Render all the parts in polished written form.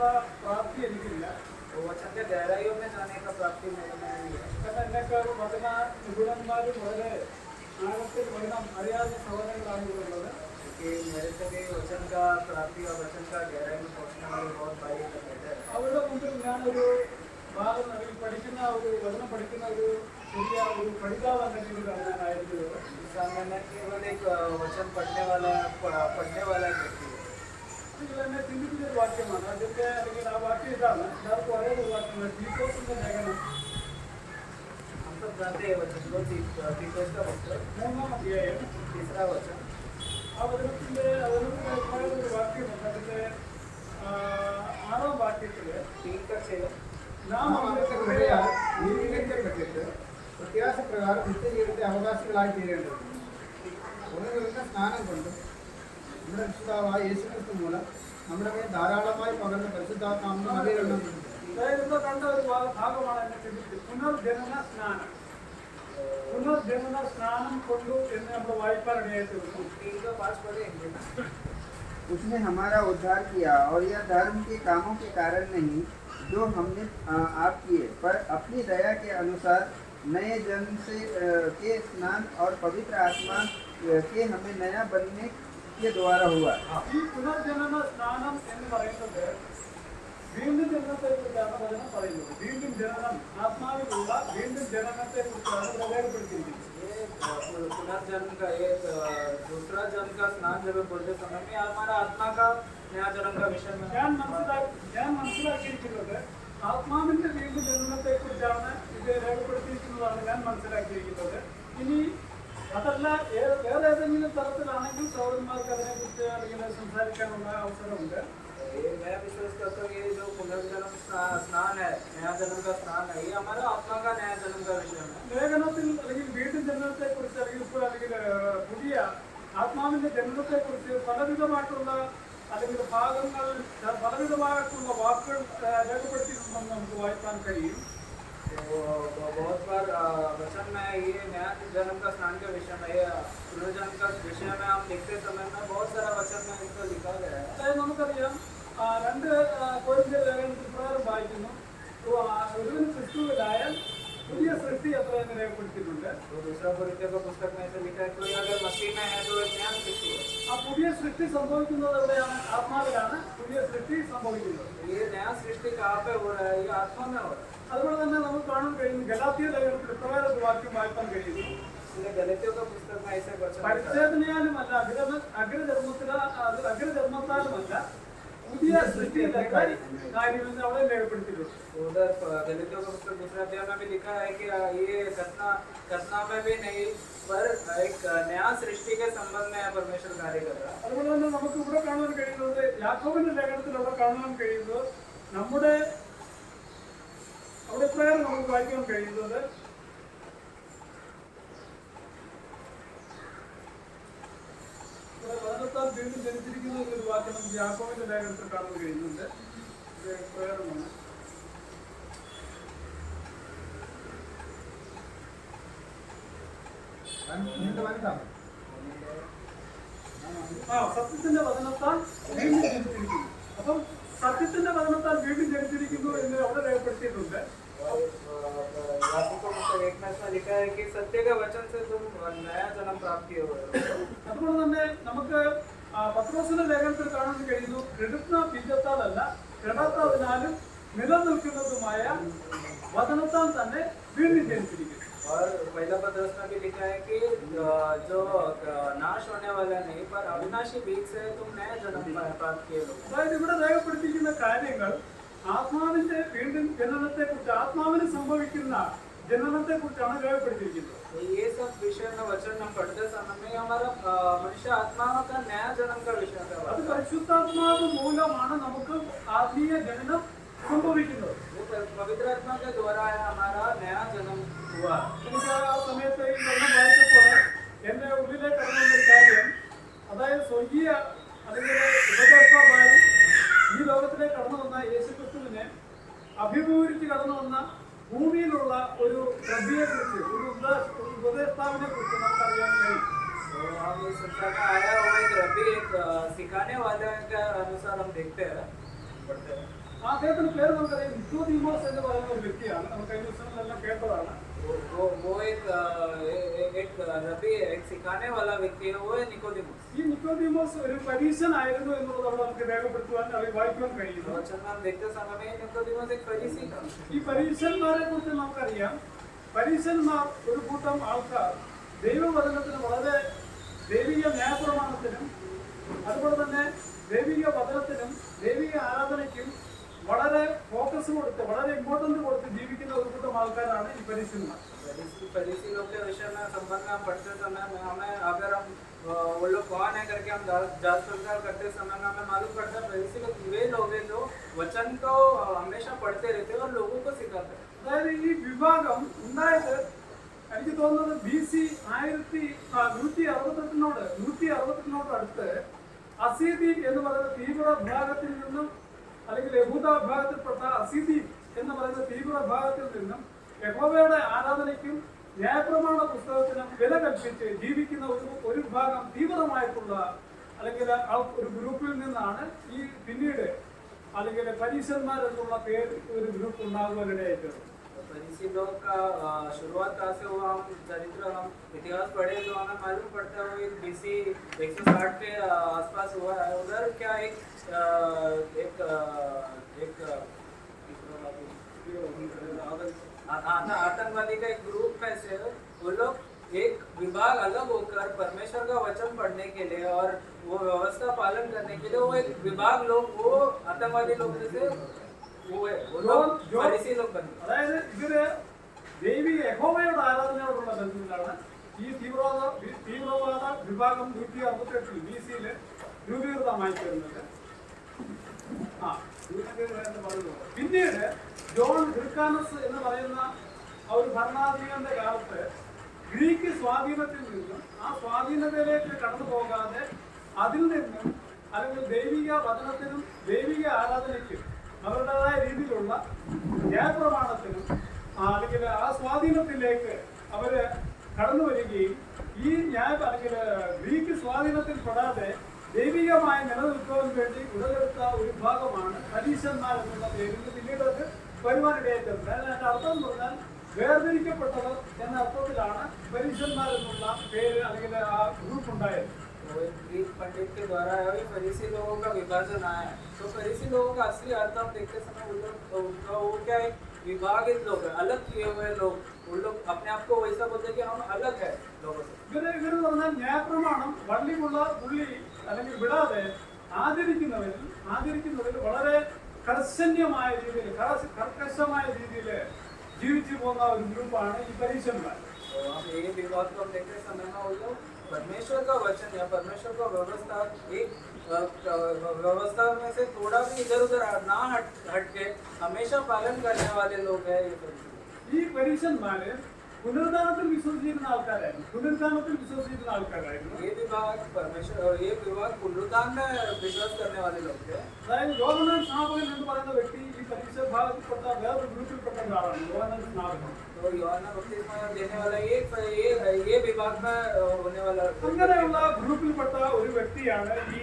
പഠിക്കാനുള്ള പ്രാപ്തി എനിക്കില്ല. वचन के गहराइयों में जाने का प्राप्ति मेरे में नहीं है। കാരണം എന്നെക്കാൾ വചന നിപുണന്മാരും വളരെ ആഴത്തിൽ വചനം അറിയാവുന്ന സഹോദരങ്ങളാണ് ഇവിടെ ഉള്ളത്. कि मेरे से भी वचन का प्राप्ति और वचन का गहराई में पहुंचने वाले बहुत भाई बहन हैं। അവരുടെ മുമ്പിൽ ഞാനൊരു ഭാഗം പഠിക്കുന്ന ഒരു വചനം പഠിക്കുന്ന ഒരു ചെറിയ ഒരു പഠിതാവ് എന്ന രീതിയിലാണ് ഞാൻ ആയിരിക്കുന്നത്. सामने मैं केवल एक वचन पढ़ने वाला व्यक्ति है। ഇതിൽ എന്നെ ചിന്തിപ്പിച്ചൊരു വാക്യമാണ്. അതിന്റെ അല്ലെങ്കിൽ ആ വാക്യം ഇതാണ്. എല്ലാവർക്കും ഒരേ ഒരു വാക്യമാണ്. തീത്തോസിന്റെ ലേഖനം हम सब जानते हैं वचन को, तीतुस का पुस्तक 3-ാം അധ്യായം 3रा वचन। ആ വചനത്തിന്റെ ഒരു വാക്യമുണ്ട്. അതിന്റെ 6-ാം വാക്യത്തില് 3 का 6 നാം അവന്റെ കൃപയാൽ നീതീകരിക്കപ്പെട്ടിട്ട് പ്രത്യാശ പ്രകാരം നിത്യജീവിതത്തെ അവകാശികളായി തീരേണ്ടത് ഉണരുന്ന സ്നാനം കൊണ്ടും നമ്മുടെ രക്ഷിതാവായ യേശുക്രിസ്തു മൂലം നമ്മുടെ മേൽ ധാരാളമായി പകർന്ന പരിശുദ്ധാത്മാവിന്റെ നവീകരണം. അതായത് കണ്ട ഒരു ഭാഗമാണ് എന്നെ ചിന്തിച്ചത്. പുനർജനന സ്നാനം. പുനർജനന സ്നാനം കൊണ്ടു എന്ന് നമ്മൾ വായിക്കാനിടയായി തീർന്നു. 3 का 5 पढ़ेंगे। उसने हमारा उद्धार किया और यह धर्म के कामों के कारण नहीं जो हमने आप किए, पर अपनी दया के अनुसार नए जन्म से के स्नान और पवित्र आत्मा के हमें नया बनने के द्वारा हुआ। ഈ പുനർജനന സ്നാനം എന്ന് പറയുന്നത് വീണ്ടും ജനനത്തെ കുറിച്ചാണ് വചനം പറയുന്നത്. വീണ്ടും ജനനം, ആത്മാവിലുള്ള വീണ്ടും ജനനത്തെ കുറിച്ചാണ് പ്രവേശപ്പെടുത്തിയിരിക്കുന്നത്. ये पुनर्जन्म का एक दूसरा जन्म का स्नान जब बोलते समय में हमारा आत्मा का नया जन्म का विषय में ഞാൻ മനസ്സിലാക്കിയിരിക്കുന്നത് ആത്മാവിന്റെ വീണ്ടും ജനനത്തെ കുറിച്ചാണ് ഇത് രേഖപ്പെടുത്തിയിരിക്കുന്നതാണ് ഞാൻ മനസ്സിലാക്കിയിരിക്കുന്നത്. ഇനി അതല്ല വേറെ ഏതെങ്കിലും തരത്തിലാണെങ്കിൽ സഹോദരന്മാർക്ക് അതിനെക്കുറിച്ച് അല്ലെങ്കിൽ സംസാരിക്കാനുള്ള അവസരമുണ്ട്. ये मैं विश्वास करता हूँ ये जो पुनर्जन्म स्नान है, नया जन्म का स्नान है, ये हमारा आत्मा का नया जन्म का विषय है। ലേഖനത്തിൽ അല്ലെങ്കിൽ വീണ്ടും ജനനത്തെ കുറിച്ച് അല്ലെങ്കിൽ പുതിയ ആത്മാവിന്റെ ജനനത്തെ കുറിച്ച് പലവിധമായിട്ടുള്ള അല്ലെങ്കിൽ ഭാഗങ്ങൾ പലവിധമായിട്ടുള്ള വാക്കുകൾ രേഖപ്പെടുത്തിയിട്ടുണ്ടെന്ന് നമുക്ക് വായിക്കാൻ കഴിയും. तो बहुत बार वचन में ये नया जन्म का स्नान के विषय में, ये पुनर्जन्म का विषय में हम देखते समय में बहुत सारा वचन में इसको लिखा गया है। അതായത് നമുക്കറിയാം 2 കൊരിന്ത്യർ ലേഖനത്തിൽ പ്രകാരം വായിക്കുന്നു, ഒരുവൻ ക്രിസ്തുവിലായാൽ പുതിയ സൃഷ്ടി എത്ര എന്ന് രേഖപ്പെടുത്തിയിട്ടുണ്ട്. तो दूसरा कोरिन्थियों का पुस्तक में ऐसे लिखा है कोई अगर मसीह में है तो एक नया सृष्टि है। ആ പുതിയ സൃഷ്ടി സംഭവിക്കുന്നത് എവിടെയാണ്? ആത്മാവിലാണ് പുതിയ സൃഷ്ടി സംഭവിക്കുന്നത്. ये नया सृष्टि कहाँ पे हो रहा है? ये आत्मा में हो रहा है। അതുപോലെ തന്നെ നമുക്ക് കാണാൻ കഴിയുന്നു ഗലാത്യ ലേഖനത്തിൽ പ്രകാരം ഒരു വാക്യം വായിക്കാൻ കഴിയുന്നു. इसलिए गलातियों का पुस्तक में ऐसे वचन लिखा है। പരിച്ഛേദനയാലുമല്ല അഗ്രചർമ്മത്താലുമല്ല പുതിയ സൃഷ്ടിയുടെ കാര്യമെന്ന് അവിടെ രേഖപ്പെടുത്തിയിട്ടുണ്ട്. उधर गलातियों का पुस्तक दूसरे अध्याय में भी लिखा है कि ये घटना में भी नहीं, पर एक नया सृष्टि के संबंध में परमेश्वर कार्य कर रहा है। അതുപോലെ തന്നെ നമുക്ക് ഇവിടെ കാണാൻ കഴിയുന്നത് യാക്കോബിന്റെ ലേഖനത്തിൽ അവിടെ കാണാൻ കഴിയുന്നത് നമ്മുടെ അവിടെ പ്രകാരം നമുക്ക് വായിക്കാൻ കഴിയുന്നത് വചനത്താൽ വീണ്ടും ജനിച്ചിരിക്കുന്ന ഒരു വാക്യം നമുക്ക് യാക്കോബിന്റെ ലേഖനത്തിൽ കാണാൻ കഴിയുന്നുണ്ട്. ഇത് പ്രകാരമാണ് സത്യത്തിന്റെ വചനത്താൽ വീണ്ടും ജനിച്ചിരിക്കുന്നു. അപ്പം സത്യത്തിന്റെ വചനത്താൽ വീണ്ടും ജനിച്ചിരിക്കുന്നു എന്ന് അവിടെ രേഖപ്പെടുത്തിയിട്ടുണ്ട്. लिखा है कि सत्य के वचन से तुम नया जन्म प्राप्ति हो। അതുപോലെ തന്നെ നമുക്ക് പത്രോസിന്റെ ലേഖനത്തിൽ കാണാൻ കഴിയുന്നു, കെടുന്ന ബീജത്താലല്ല കെടാത്തതിനാലും നിലനിൽക്കുന്നതുമായ വചനത്താൽ തന്നെ വീണ്ടും ജനിച്ചിരിക്കുന്നു. और पहला पत्रस में भी लिखा है कि जो नाश होने वाला नहीं पर अविनाशी बीज से तुम नया जन्म प्राप्त किए हो। അതായത് ഇവിടെ രേഖപ്പെടുത്തിയിരിക്കുന്ന കാര്യങ്ങൾ ആത്മാവിന്റെ വീണ്ടും ജനനത്തെ കുറിച്ച്, ആത്മാവിന് സംഭവിക്കുന്ന ജനനത്തെ കുറിച്ചാണ് രേഖപ്പെടുത്തിയിരിക്കുന്നത്. ये सब विषय में वचन हम पढ़ते समय में हमारा मनुष्य आत्मा का नया जन्म का विषय है। അത് പരിശുദ്ധാത്മാവ് മൂലമാണ് നമുക്ക് ആത്മീയ ജനനം സംഭവിക്കുന്നത്. वो पवित्र आत्मा के द्वारा है हमारा नया जन्म हुआ। എനിക്ക് ആ സമയത്ത് ഈ വചനം വായിച്ചപ്പോൾ എന്റെ ഉള്ളിലേക്ക് കടന്നു വന്നൊരു കാര്യം, അതായത് സ്വർഗീയ അല്ലെങ്കിൽ ഉപദേഷ്ടാവായി ഈ ലോകത്തിലേക്ക് കടന്നു വന്ന യേശുക്രിസ്തുവിനെ അഭിമുഖീകരിച്ച് കടന്നു വന്ന ഭൂമിയിലുള്ള ഒരു പ്രഭുയെക്കുറിച്ച്, ഒരു ഉപദേഷ്ടാവിനെ കുറിച്ച് നമുക്കറിയാൻ കഴിയും. तो हम इस संसार में आया हुआ एक रबी, एक सिखाने वाले के अनुसार हम देखते हैं, पढ़ते हैं। അദ്ദേഹത്തിന്റെ പേര് നമുക്കറിയാം, നിക്കോദീമോസ് എന്ന് പറയുന്ന ഒരു വ്യക്തിയാണ്. നമുക്ക് കഴിഞ്ഞ ദിവസങ്ങളിലെല്ലാം കേട്ടതാണ്. वो एक रबी एक सिखाने वाला व्यक्ति है, वो है निकोदेमस। ഈ നിക്കോദീമോസ് ഒരു പരീശനായിരുന്നു എന്നുള്ളത് അവിടെ നമുക്ക് രേഖപ്പെടുത്തുവാൻ അല്ലെങ്കിൽ വായിക്കുവാൻ കഴിയുന്നു. वचन में हम देखते समय में निकोदेमस एक फरीसी था। ഈ പരീശന്മാരെ കുറിച്ച് നമുക്കറിയാം. പരീശന്മാർ ഒരു കൂട്ടം ആൾക്കാർ ദൈവവചനത്തിന് വളരെ ദൈവിക ന്യായപ്രമാണത്തിനും അതുപോലെ തന്നെ ദൈവിക വചനത്തിനും ദൈവിക ആരാധനയ്ക്കും വളരെ ഫോക്കസ് കൊടുത്ത് വളരെ ഇമ്പോർട്ടൻസ് കൊടുത്ത് ജീവിക്കുന്ന ഒരു കൂട്ടം ആൾക്കാരാണ് ഈ പരീശന്മാർ. फरीसी लोग के विषय में संबंध में हम पढ़ते समय में हमें अगर हम वो लोग कौन है करके हम जांच पड़ताल करते समय में हमें मालूम पड़ता है फरीसी लोग वे लोग हैं जो वचन को हमेशा पढ़ते रहते हैं और लोगों को सिखाते हैं। അതായത് ഈ വിഭാഗം ഉണ്ടായിട്ട് എനിക്ക് തോന്നുന്നത് BC 168 അടുത്ത് അസീദി എന്ന് പറയുന്ന തീവ്ര വിഭാഗത്തിൽ നിന്നും അല്ലെങ്കിൽ യഹൂദ വിഭാഗത്തിൽപ്പെട്ട അസീദി എന്ന് പറയുന്ന തീവ്ര വിഭാഗത്തിൽ നിന്നും യഹോവയുടെ ആരാധനയ്ക്കും ന്യായപ്രമാണ പുസ്തകത്തിനും വില കൽപ്പിച്ച് ജീവിക്കുന്ന ഒരു വിഭാഗം തീവ്രമായിട്ടുള്ള അല്ലെങ്കിൽ ഒരു ഗ്രൂപ്പിൽ നിന്നാണ് ഈ പിന്നീട് അല്ലെങ്കിൽ പരീശന്മാർ എന്നുള്ള പേര് ഒരു ഗ്രൂപ്പ് ഉണ്ടാകുവാനിടയായിട്ട്. फरीसी लोग का शुरुआत कहाँ से हुआ, हम चरित्र हम इतिहास पढ़े तो हमें मालूम पड़ता है वो BC 160 के आसपास हुआ है। उधर क्या एक आतंकवादी का एक ग्रुप में से वो लोग एक विभाग अलग होकर परमेश्वर का वचन पढ़ने के लिए और वो व्यवस्था पालन करने के लिए वो एक विभाग लोग वो आतंकवादी लोग जैसे वो लोग फरीसी लोग बने। അതായത് ഇവര് ദൈവിക യഹോവയുടെ ആരാധനയോടുള്ള ബന്ധത്തിലാണ് ഈ തീവ്രവാദ വിഭാഗം 168 BC രൂപീകൃതമായി തീർന്നത്. പിന്നീട് ജോൺ ഹൃക്കാനസ് എന്ന് പറയുന്ന ഒരു ഭരണാധികാരിയുടെ കാലത്ത് ഗ്രീക്ക് സ്വാധീനത്തിൽ നിന്നും ആ സ്വാധീനതയിലേക്ക് കടന്നു പോകാതെ അതിൽ നിന്നും അല്ലെങ്കിൽ ദൈവിക വചനത്തിനും ദൈവിക ആരാധനയ്ക്കും അവരുടേതായ രീതിയിലുള്ള ന്യായപ്രമാണത്തിനും അല്ലെങ്കിൽ ആ സ്വാധീനത്തിലേക്ക് അവര് കടന്നു വരികയും ഈ അല്ലെങ്കിൽ ഗ്രീക്ക് സ്വാധീനത്തിൽ പെടാതെ ദൈവികമായി നിലനിൽക്കുവാൻ വേണ്ടി ഉടലെടുത്ത ഒരു വിഭാഗമാണ് പരീശന്മാർ എന്നുള്ള പേരിൽ പിന്നീട് അത് വരുവാനിടയായിട്ടുണ്ട്. അതിന്റെ അർത്ഥം എന്ന് പറഞ്ഞാൽ വേർതിരിക്കപ്പെട്ടവർ എന്ന അർത്ഥത്തിലാണ് പരീശന്മാർ എന്നുള്ള പേര് അല്ലെങ്കിൽ ആ ഗ്രൂപ്പ് ഉണ്ടായത്. ग्रीक पंडित के द्वारा फरीसी लोगों का विभाजन आया है। तो फरीसी लोगों का असली अर्थ हम देखते समय वो क्या है, विभागित लोग हैं, अलग किए हुए लोग। उन लोग अपने आप को वैसा बोलते हैं कि हम अलग है लोगों से। ഇവര് പറഞ്ഞാൽ ന്യായപ്രമാണം വള്ളിമുള്ള പുള്ളി അല്ലെങ്കിൽ വിടാതെ ആചരിക്കുന്നവരിൽ വളരെ കർശന്യമായ രീതിയിൽ കർക്കശമായ രീതിയിൽ ജീവിച്ചു പോകുന്ന ഒരു ഗ്രൂപ്പാണ് ഈ പരീശന്മാർ. ये विभाग को हम देखते समय में वो लोग परमेश्वर का वचन या परमेश्वर का व्यवस्था एक व्यवस्था में से थोड़ा भी इधर उधर ना हट के हमेशा पालन करने वाले लोग हैं ഈ പരീശന്മാര് പുനരുദ്ധാനത്തിൽ വിശ്വസിച്ചിരുന്ന ആൾക്കാരായിരുന്നു. ये विभाग परमेश्वर ये विभाग पुनरुत्थान में विश्वास करने वाले लोग थे। അതായത് യോഹന്നാൻ സ്നാപകൻ എന്ന് പറയുന്ന വ്യക്തി ഈ പരീശ വിഭാഗത്തിൽപ്പെട്ട വേറൊരു ഗ്രൂപ്പിൽപ്പെട്ട ഒരാളാണ് യോഹന്നാൻ സ്നാപകൻ. तो യോഹന്നാൻ बपतिस्मा देने वाला ये विभाग में होने वाला അങ്ങനെയുള്ള ഗ്രൂപ്പിൽപ്പെട്ട ഒരു വ്യക്തിയാണ് ഈ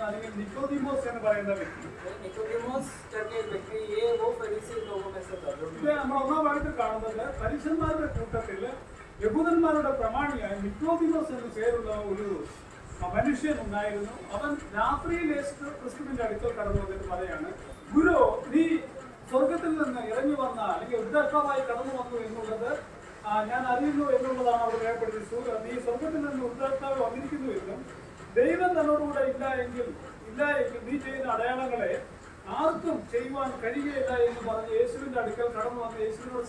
അല്ലെങ്കിൽ നിക്കോദീമോസ് എന്ന് പറയുന്ന വ്യക്തി. निकोदेमस करके एक व्यक्ति ये वो फरीसी लोगों में से था। ഇത് നമ്മൾ ഒന്നാമതായിട്ട് കാണുന്നത് പരീശന്മാരുടെ കൂട്ടത്തിൽ യഹൂദന്മാരുടെ പ്രമാണിയായ നിക്കോദീമോസ് എന്ന പേരുള്ള ഒരു മനുഷ്യൻ ഉണ്ടായിരുന്നു. അവൻ രാത്രിയിൽ ക്രിസ്തുവിന്റെ അടുക്കൽ കടന്നു വന്നിട്ട് പറയാണ്, ഗുരു നീ സ്വർഗത്തിൽ നിന്ന് ഇറങ്ങി വന്ന അല്ലെങ്കിൽ ഉദ്ധാരണമായി കടന്നു വന്നു എന്നുള്ളത് ഞാൻ അറിയുന്നു എന്നുള്ളതാണ് അവർ രേഖപ്പെടുത്തിയത്. നീ സ്വർഗത്തിൽ നിന്ന് ഉദ്ധാരണമായി വന്നിരിക്കുന്നു എന്നും ദൈവം തന്നോടുകൂടെ ഇല്ല എങ്കിൽ നീ ചെയ്യുന്ന അടയാളങ്ങളെ ആർക്കും ചെയ്യുവാൻ കഴിയുകയില്ല എന്ന് പറഞ്ഞ് യേശുവിന്റെ അടുക്കൽ കടന്നു വന്ന് യേശുവിനോട്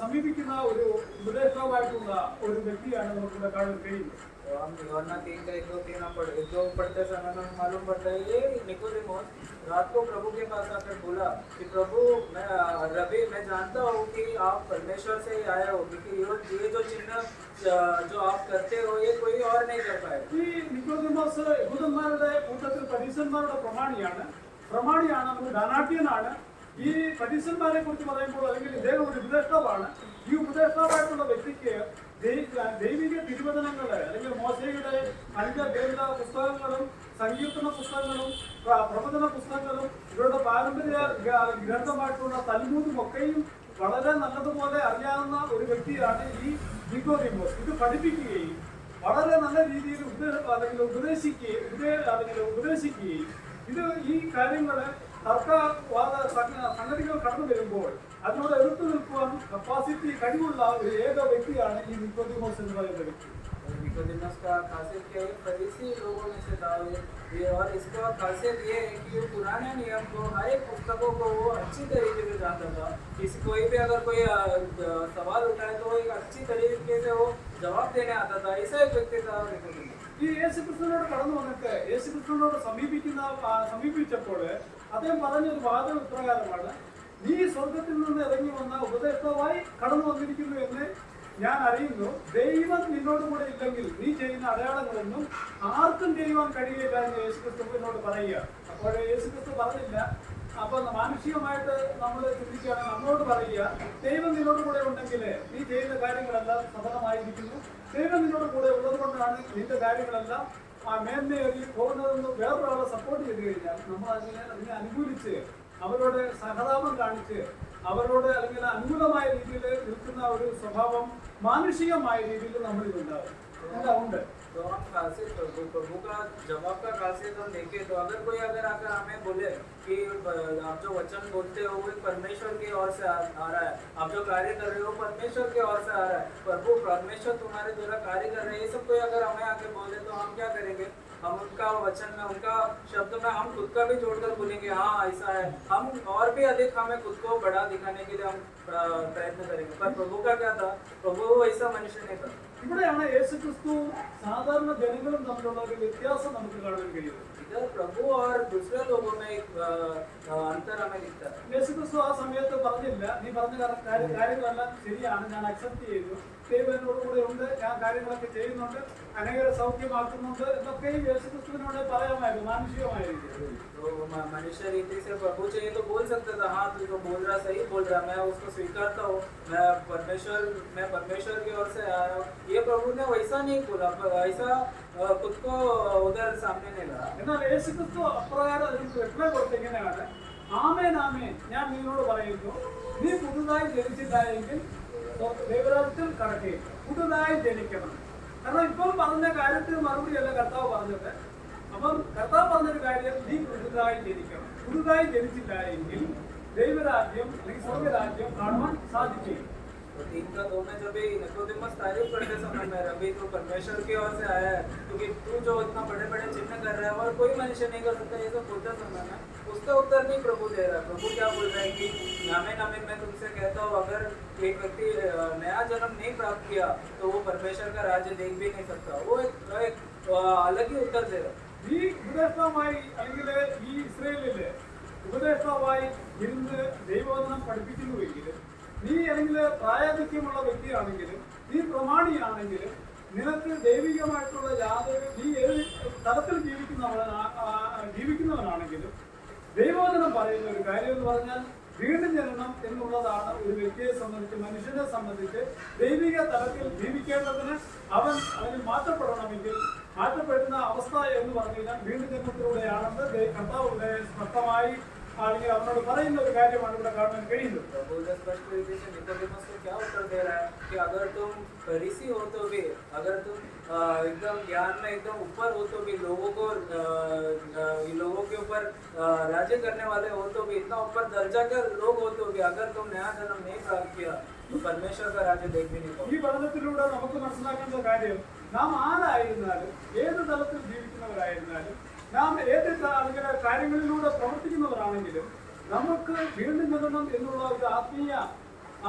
സമീപിക്കുന്ന ഒരു ഉപദേഷ്ടാവായിട്ടുള്ള ഒരു വ്യക്തിയാണ് നമുക്കിവിടെ കാണാൻ കഴിയുന്നത്. हम यूहन्ना 3 का 1-2 पढ़ते समय में मालूम पड़ता है ये निकोदेमस रात को प्रभु के पास आकर बोला कि प्रभु मैं जानता हूँ कि आप परमेश्वर से ही आए हो, क्योंकि ये जो चिन्ह जो आप करते हो ये कोई और नहीं कर पाए। ഈ നിക്കോദീമോസ് യഹൂദന്മാരുടെ കൂട്ടത്തിൽ പരീശന്മാരുടെ പ്രമാണിയാണ് ഒരു ധനാഢ്യനാണ്. ഈ പരീശന്മാരെ കുറിച്ച് പറയുമ്പോൾ അല്ലെങ്കിൽ ഇദ്ദേഹം ഒരു ഉപദേഷ്ടാവാണ്. ഈ ഉപദേഷ്ടാവായിട്ടുള്ള വ്യക്തിക്ക് ദൈവിക തിരുവചനങ്ങള് അല്ലെങ്കിൽ മോശയുടെ 5 വേദ പുസ്തകങ്ങളും സങ്കീർത്തന പുസ്തകങ്ങളും പ്രവചന പുസ്തകങ്ങളും ഇവരുടെ പാരമ്പര്യ ഗ്രന്ഥമായിട്ടുള്ള തൽമൂദും ഒക്കെയും വളരെ നല്ലതുപോലെ അറിയാവുന്ന ഒരു വ്യക്തിയാണ് ഈ നിക്കോദീമോസ്. ഇത് പഠിപ്പിക്കുകയും വളരെ നല്ല രീതിയിൽ ഉപദേശിക്കുകയും ഇത് ഈ കാര്യങ്ങള് തർക്കവാദ സംഗതികൾ കടന്നു വരുമ്പോൾ അതിനോട് എതിർത്ത് നിൽക്കുവാൻ കപ്പാസിറ്റി കഴിവുള്ള ഒരു ഏക വ്യക്തിയാണ് ഈ നിക്കോദീമോസ് എന്ന് പറയുന്ന വ്യക്തി. निकोदेमस का खासियत क्या है? फरीसी लोगों में से था ये, और इसका खासियत ये है कि वो पुराने नियम को, हर एक पुस्तकों को वो अच्छी तरीके से जानता था। किसी कोई भी अगर कोई सवाल उठाए तो वो एक अच्छी तरीके से वो जवाब देने आता था। ऐसा एक व्यक्ति था निकोदेमस। ഈ യേശുക്രിസ്തുവിനോട് കടന്നു വന്നിട്ട് യേശുക്രിസ്തുവിനോട് സമീപിച്ചപ്പോൾ അദ്ദേഹം പറഞ്ഞൊരു വാദം ഇപ്രകാരമാണ്: നീ സ്വർഗത്തിൽ നിന്ന് ഇറങ്ങി വന്ന ഉപദേഷ്ടാവായി കടന്നു വന്നിരിക്കുന്നു എന്ന് ഞാൻ അറിയുന്നു. ദൈവം നിന്നോട് കൂടെ ഇല്ലെങ്കിൽ നീ ചെയ്യുന്ന അടയാളങ്ങളൊന്നും ആർക്കും ചെയ്യുവാൻ കഴിയില്ല എന്ന് യേശുക്രിസ്തുവിനോട് പറയുക. അപ്പോൾ യേശുക്രിസ്തു പറഞ്ഞില്ല. അപ്പൊ മാനുഷികമായിട്ട് നമ്മൾ ചിന്തിക്കുകയാണെങ്കിൽ നമ്മളോട് പറയുക, ദൈവം നിന്നോട് കൂടെ ഉണ്ടെങ്കിൽ നീ ചെയ്യുന്ന കാര്യങ്ങളെല്ലാം സഫലമായിരിക്കുന്നു. ദൈവം നിന്നോട് കൂടെ ഉള്ളത് കൊണ്ടാണ് നിന്റെ കാര്യങ്ങളെല്ലാം മേന്മയേറി പോകുന്നതെന്ന് വേറൊരാളെ സപ്പോർട്ട് ചെയ്ത് കഴിഞ്ഞാൽ നമ്മൾ അതിനെ അനുകൂലിച്ച് അവരോട് സഹതാപം കാണിച്ച് അവരോട് അല്ലെങ്കിൽ അനുകൂലമായ രീതിയിൽ നിൽക്കുന്ന ഒരു സ്വഭാവം മാനുഷികമായ രീതിയിൽ നമ്മളിൽ ഉണ്ടാവും. ഉണ്ട്. तो हम खासियत प्रभु का जवाब का खासियत हम देखें तो अगर कोई अगर आकर हमें बोले कि आप जो वचन बोलते हो वो परमेश्वर की ओर से आ रहा है, आप जो कार्य कर रहे हो परमेश्वर की ओर से आ रहा है, प्रभु परमेश्वर तुम्हारे द्वारा कार्य कर रहे हैं, ये सब कोई अगर हमें आके बोले तो हम क्या करेंगे? हम उनका वचन में, उनका शब्द में हम खुद का भी जोड़कर बोलेंगे हाँ ऐसा है। हम और भी अधिक हमें खुद को बड़ा दिखाने के लिए हम प्रयत्न करेंगे। पर प्रभु का क्या था? प्रभु ऐसा मनुष्य नहीं था। ഇവിടെയാണ് യേശുക്രിസ്തു സാധാരണ ജനങ്ങളും തമ്മിലുള്ള ഒരു വ്യത്യാസം നമുക്ക് കാണാൻ കഴിയുന്നത്. इधर प्रभु और दूसरे लोगों में एक अंतर हमें दिखता है। യേശുക്രിസ്തു ആ സമയത്ത് പറഞ്ഞില്ല, നീ പറഞ്ഞ കാര്യങ്ങളെല്ലാം ശരിയാണ്, ഞാൻ അക്സെപ്റ്റ് ചെയ്തു, ദൈവം എന്നോട് കൂടെ ഉണ്ട്, ഞാൻ കാര്യങ്ങളൊക്കെ ചെയ്യുന്നുണ്ട്, അനേകരെ സൗഖ്യമാക്കുന്നുണ്ട് എന്നൊക്കെയും യേശുക്രിസ്തുവിനോട് പറയാമായിരുന്നു മാനുഷികമായ രീതിയിൽ. तो मनुष्य रीति से प्रभु चाहिए तो बोल सकता था हाँ तू जो बोल रहा सही बोल रहा, मैं उसको स्वीकारता हूँ, मैं परमेश्वर की ओर से आया हूँ। ये प्रभु ने वैसा नहीं बोला, ऐसा खुद को उधर सामने नहीं ला। എന്നാൽ യേശുക്രിസ്തു അപ്രകാരം അതിന് റിപ്ലൈ കൊടുത്ത് എങ്ങനെയാണ്? ആമേൻ ആമേൻ, ഞാൻ നിന്നോട് പറയുന്നു, നീ പുതുതായി ജനിച്ചിട്ടായെങ്കിൽ ദൈവരാജ്യത്തിൽ കടക്കുകയും പുതുതായി ജനിക്കണം. കാരണം ഇപ്പോൾ പറഞ്ഞ കാര്യത്തിന് മറുപടിയല്ല കർത്താവ് പറഞ്ഞത്. അപ്പം കർത്താവ് പറഞ്ഞൊരു കാര്യം, നീ പുതുതായി ജനിക്കണം. പുതുതായി ജനിച്ചിട്ടായെങ്കിൽ ദൈവരാജ്യം അല്ലെങ്കിൽ സ്വർഗരാജ്യം കാണുവാൻ സാധിക്കും. तो 3 का 2 में जब निकोदेमस तारीफ करते समय में रवि तो परमेश्वर की ओर से आया है, क्योंकि तू जो इतना बड़े बड़े चिन्ह कर रहा है और कोई मनुष्य नहीं कर सकता, ये सब बोलते समय में उसका उत्तर नहीं प्रभु दे रहा। प्रभु क्या बोल रहा है कि आमीन आमीन मैं तुमसे कहता हूँ, अगर एक व्यक्ति नया जन्म नहीं प्राप्त किया तो वो परमेश्वर का राज्य देख भी नहीं सकता। वो एक अलग ही उत्तर दे रहा। ഈ ഉപദേഷ്ടാവായി അല്ലെങ്കിൽ ഈ ഇസ്രയേലില് ഉപദേഷ്ടാവായി ഇരുന്ന് ദൈവവചനം പഠിപ്പിക്കുന്നുവെങ്കിലും, നീ അല്ലെങ്കിൽ പ്രായാധിക്യമുള്ള വ്യക്തിയാണെങ്കിലും, നീ പ്രമാണിയാണെങ്കിലും, നിനക്ക് ദൈവികമായിട്ടുള്ള യാതൊരു, നീ ഏത് തലത്തിൽ ജീവിക്കുന്നവനാണെങ്കിലും ദൈവവചനം പറയുന്ന ഒരു കാര്യം എന്ന് പറഞ്ഞാൽ വീണ്ടും ജനനം എന്നുള്ളതാണ് ഒരു വ്യക്തിയെ സംബന്ധിച്ച്, മനുഷ്യനെ സംബന്ധിച്ച് ദൈവിക തലത്തിൽ ജീവിക്കേണ്ടതിന് അവൻ അതിന് മാറ്റപ്പെടണമെങ്കിൽ മാറ്റപ്പെടുന്ന അവസ്ഥ എന്ന് പറഞ്ഞു കഴിഞ്ഞാൽ വീണ്ടും ജന്മത്തിലൂടെയാണെന്ന് കർത്താവ് സ്പഷ്ടമായി അല്ലെങ്കിൽ അവനോട് പറയുന്ന ഒരു കാര്യമാണ് ഇവിടെ കാണാൻ കഴിയുന്നത്. प्रभु स्पष्ट रीति से निकोदेमस को क्या उत्तर दे रहा है कि अगर तुम फरीसी हो तो भी, अगर तुम एकदम ज्ञान में एकदम ऊपर हो तो भी, लोगों के ऊपर राज्य करने वाले हो तो भी, इतना ऊपर दर्जा के लोग हो तो भी, अगर तुम नया जन्म नहीं प्राप्त किया तो परमेश्वर का राज्य देख भी नहीं पाओगे। ഈ പഠനത്തിലൂടെ നമുക്ക് മനസ്സിലാക്കേണ്ട കാര്യം, നാം ആരായിരുന്നാലും ഏത് തലത്തിൽ ജീവിക്കുന്നവരായിരുന്നാലും നാം ഏത് കാര്യങ്ങളിലൂടെ പ്രവർത്തിക്കുന്നവരാണെങ്കിലും നമുക്ക് വീണ്ടും ജനനം എന്നുള്ള ഒരു ആത്മീയ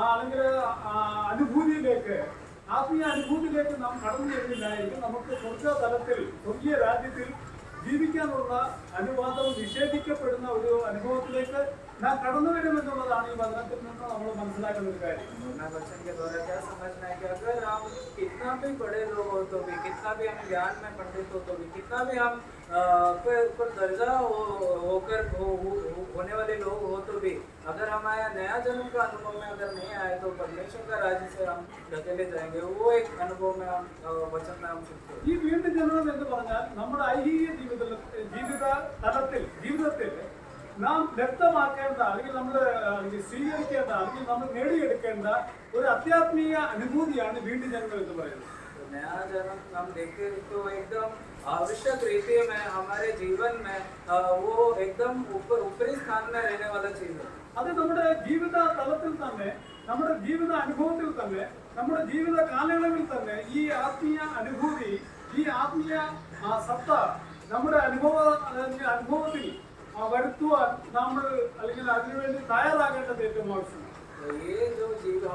അല്ലെങ്കിൽ അനുഭൂതിയിലേക്ക് നാം കടന്നു വരുന്നില്ലായിരിക്കും നമുക്ക് സ്വർഗീയ രാജ്യത്തിൽ ജീവിക്കാനുള്ള അനുവാദം നിഷേധിക്കപ്പെടുന്ന ഒരു അനുഭവത്തിലേക്ക് നാം കടന്നു വരുമെന്നുള്ളതാണ് ഈ വചനത്തിൽ നിന്ന് നമ്മൾ മനസ്സിലാക്കുന്ന ഒരു കാര്യം. वचन के द्वारा क्या समझना है कि अगर हम कितना भी बड़े लोग हो तो भी, कितना भी हम ज्ञान में पंडित हो तो भी, कितना भी हम पर दर्जा होकर होने वाले लोग हो तो भी, अगर हमारा नया जन्म का अनुभव में अगर नहीं आए तो परमेश्वर का राज्य से हम ढकेले जाएंगे. वो एक अनुभव में हम वचन में हम सीखते हैं. ഈ വീണ്ടും ജനനം എന്ന് പറഞ്ഞാൽ നമ്മുടെ ഐഹിക ജീവിതത്തിൽ നാം വ്യക്തമാക്കേണ്ട അല്ലെങ്കിൽ നമ്മൾ സ്വീകരിക്കേണ്ട അല്ലെങ്കിൽ നമ്മൾ നേടിയെടുക്കേണ്ട ഒരു ആധ്യാത്മിക അനുഭൂതിയാണ് വീണ്ടും ജനനം എന്ന് പറയുന്നത്. नया जन्म हम देखें तो एकदम आवश्यक रीति में हमारे जीवन में वो एकदम ऊपरी स्थान में रहने वाला चीज है. അത് നമ്മുടെ ജീവിത തലത്തിൽ തന്നെ, നമ്മുടെ ജീവിത അനുഭവത്തിൽ തന്നെ, നമ്മുടെ ജീവിത കാലയളവിൽ തന്നെ ഈ ആത്മീയ അനുഭൂതി, ഈ ആത്മീയ സത്ത നമ്മുടെ അനുഭവത്തിൽ വരുത്തുവാൻ നമ്മൾ അല്ലെങ്കിൽ അതിനുവേണ്ടി തയ്യാറാകേണ്ടത് ഏറ്റവും ആവശ്യമാണ്. ये जो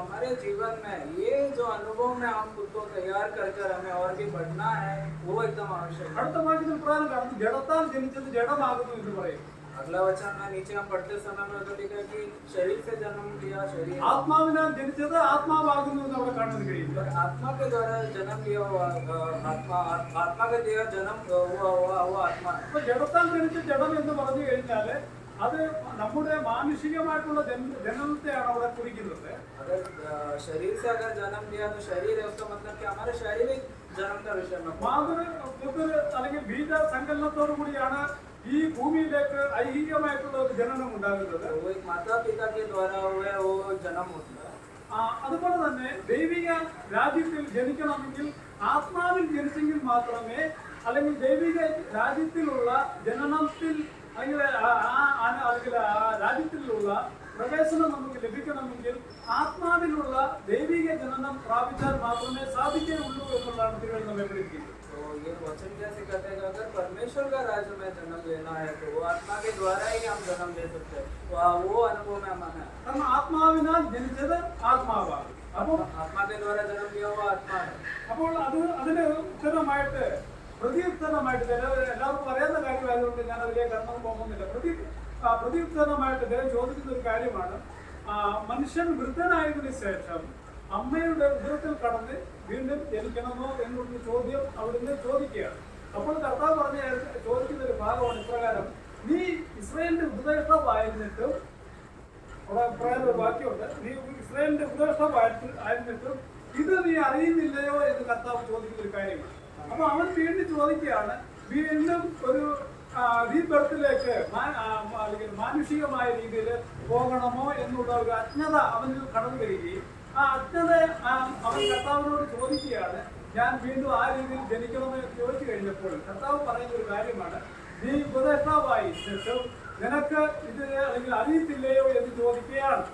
हमारे जीवन में ये जो अनुभव में हम खुद को तैयार कर हमें और भी बढ़ना है, वो एकदम आवश्यक है. അടുത്ത വാക്യത്തിൽ പ്രകാരം കാണുന്നു, ജഡത്താൽ ജനിച്ചത് ജഡമാകുന്നു എന്ന് പറയും. अगला वचन में नीचे हम पढ़ते समय में तो लिखा कि शरीर से जन्म लिया शरीर, ആത്മാവിനാൽ ജനിച്ചത് ആത്മാവാകുന്നു എന്ന് അവിടെ കാണാൻ കഴിയും. आत्मा के द्वारा जन्म लिया हुआ आत्मा के द्वारा जन्म हुआ आत्मा. അപ്പൊ ജഡത്താൽ ജനിച്ച ജഡം എന്ന് പറഞ്ഞു കഴിഞ്ഞാല് അത് നമ്മുടെ മാനുഷികമായിട്ടുള്ള ജനനത്തെയാണ് അവിടെ കുറിക്കുന്നത്. अगर शरीर से अगर जन्म लिया तो शरीर है, उसका मतलब कि हमारे शारीरिक जन्म का विषय में പുത്ര അല്ലെങ്കിൽ ബീജ സങ്കലനത്തോടു കൂടിയാണ് ഈ ഭൂമിയിലേക്ക് ഐഹികമായിട്ടുള്ള ഒരു ജനനം ഉണ്ടാകുന്നത്. वो एक माता पिता के द्वारा हुआ वो जन्म होता है. അതുപോലെ തന്നെ ദൈവിക രാജ്യത്തിൽ ജനിക്കണമെങ്കിൽ ആത്മാവിൽ ജനിച്ചെങ്കിൽ മാത്രമേ, അല്ലെങ്കിൽ ദൈവിക രാജ്യത്തിലുള്ള ജനനത്തിൽ അല്ലെങ്കിൽ രാജ്യത്തിലുള്ള പ്രവേശനം നമുക്ക് ലഭിക്കണമെങ്കിൽ ആത്മാവിലുള്ള ദൈവിക ജനനം പ്രാപിച്ചാൽ മാത്രമേ സാധിക്കുകയുള്ളൂ എന്നുള്ളതാണ് തിരുവനന്തപുരം നമ്മെ പഠിപ്പിക്കുന്നത്. तो ये वचन कैसे कहते हैं कि अगर परमेश्वर का राज्य में जन्म लेना है तो वो आत्मा के द्वारा ही हम जन्म ले सकते हैं. वो अनुभव में हमारा है. കാരണം ആത്മാവിനാൽ ജനിച്ചത് ആത്മാവാണ്. അപ്പോൾ आत्मा के द्वारा जन्म लिया हुआ आत्मा है. അപ്പോൾ അതിന് ഉത്തരമായിട്ട് പ്രത്യുത്തരമായിട്ട് എല്ലാവർക്കും അറിയാവുന്ന കാര്യമായതുകൊണ്ട് ഞാൻ അതിലേക്ക് കടന്നു പോകുന്നില്ല. പ്രത്യുത്തരമായിട്ട് അദ്ദേഹം ചോദിക്കുന്ന ഒരു കാര്യമാണ്, മനുഷ്യൻ വൃദ്ധനായതിനു ശേഷം അമ്മയുടെ ഉദരത്തിൽ കടന്ന് വീണ്ടും ജനിക്കണമോ എന്നുള്ള ചോദ്യം അവിടുന്ന് ചോദിക്കുകയാണ്. അപ്പോൾ കർത്താവ് ചോദിക്കുന്ന ഒരു ഭാഗമാണ് ഇപ്രകാരം, നീ ഇസ്രായേലിന്റെ ഉപദേഷ്ടാവായിരുന്നിട്ടും, അവിടെ പ്രകാരം ഒരു വാക്യമുണ്ട്, നീ ഇസ്രായേലിന്റെ ഉപദേഷ്ടാവായിരുന്നിട്ടും ഇത് നീ അറിയുന്നില്ലയോ എന്ന് കർത്താവ് ചോദിക്കുന്ന ഒരു കാര്യമാണ്. അപ്പൊ അവൻ വീണ്ടും ചോദിക്കുകയാണ്, വീണ്ടും ഒരു റീബർത്തിലേക്ക് അല്ലെങ്കിൽ മാനുഷികമായ രീതിയിൽ പോകണമോ എന്നുള്ള ഒരു അജ്ഞത അവനിൽ കടന്നു വരികയും ആ അജ്ഞത അവൻ കർത്താവിനോട് ചോദിക്കുകയാണ്, ഞാൻ വീണ്ടും ആ രീതിയിൽ ജനിക്കണമെന്ന് ചോദിച്ചു കഴിഞ്ഞപ്പോൾ കർത്താവ് പറയുന്ന ഒരു കാര്യമാണ്, നീ ഉപദേഷ്ടാവായി ശേഷം നിനക്ക് ഇത് അല്ലെങ്കിൽ അറിയത്തില്ലയോ എന്ന് ചോദിക്കുകയാണ്.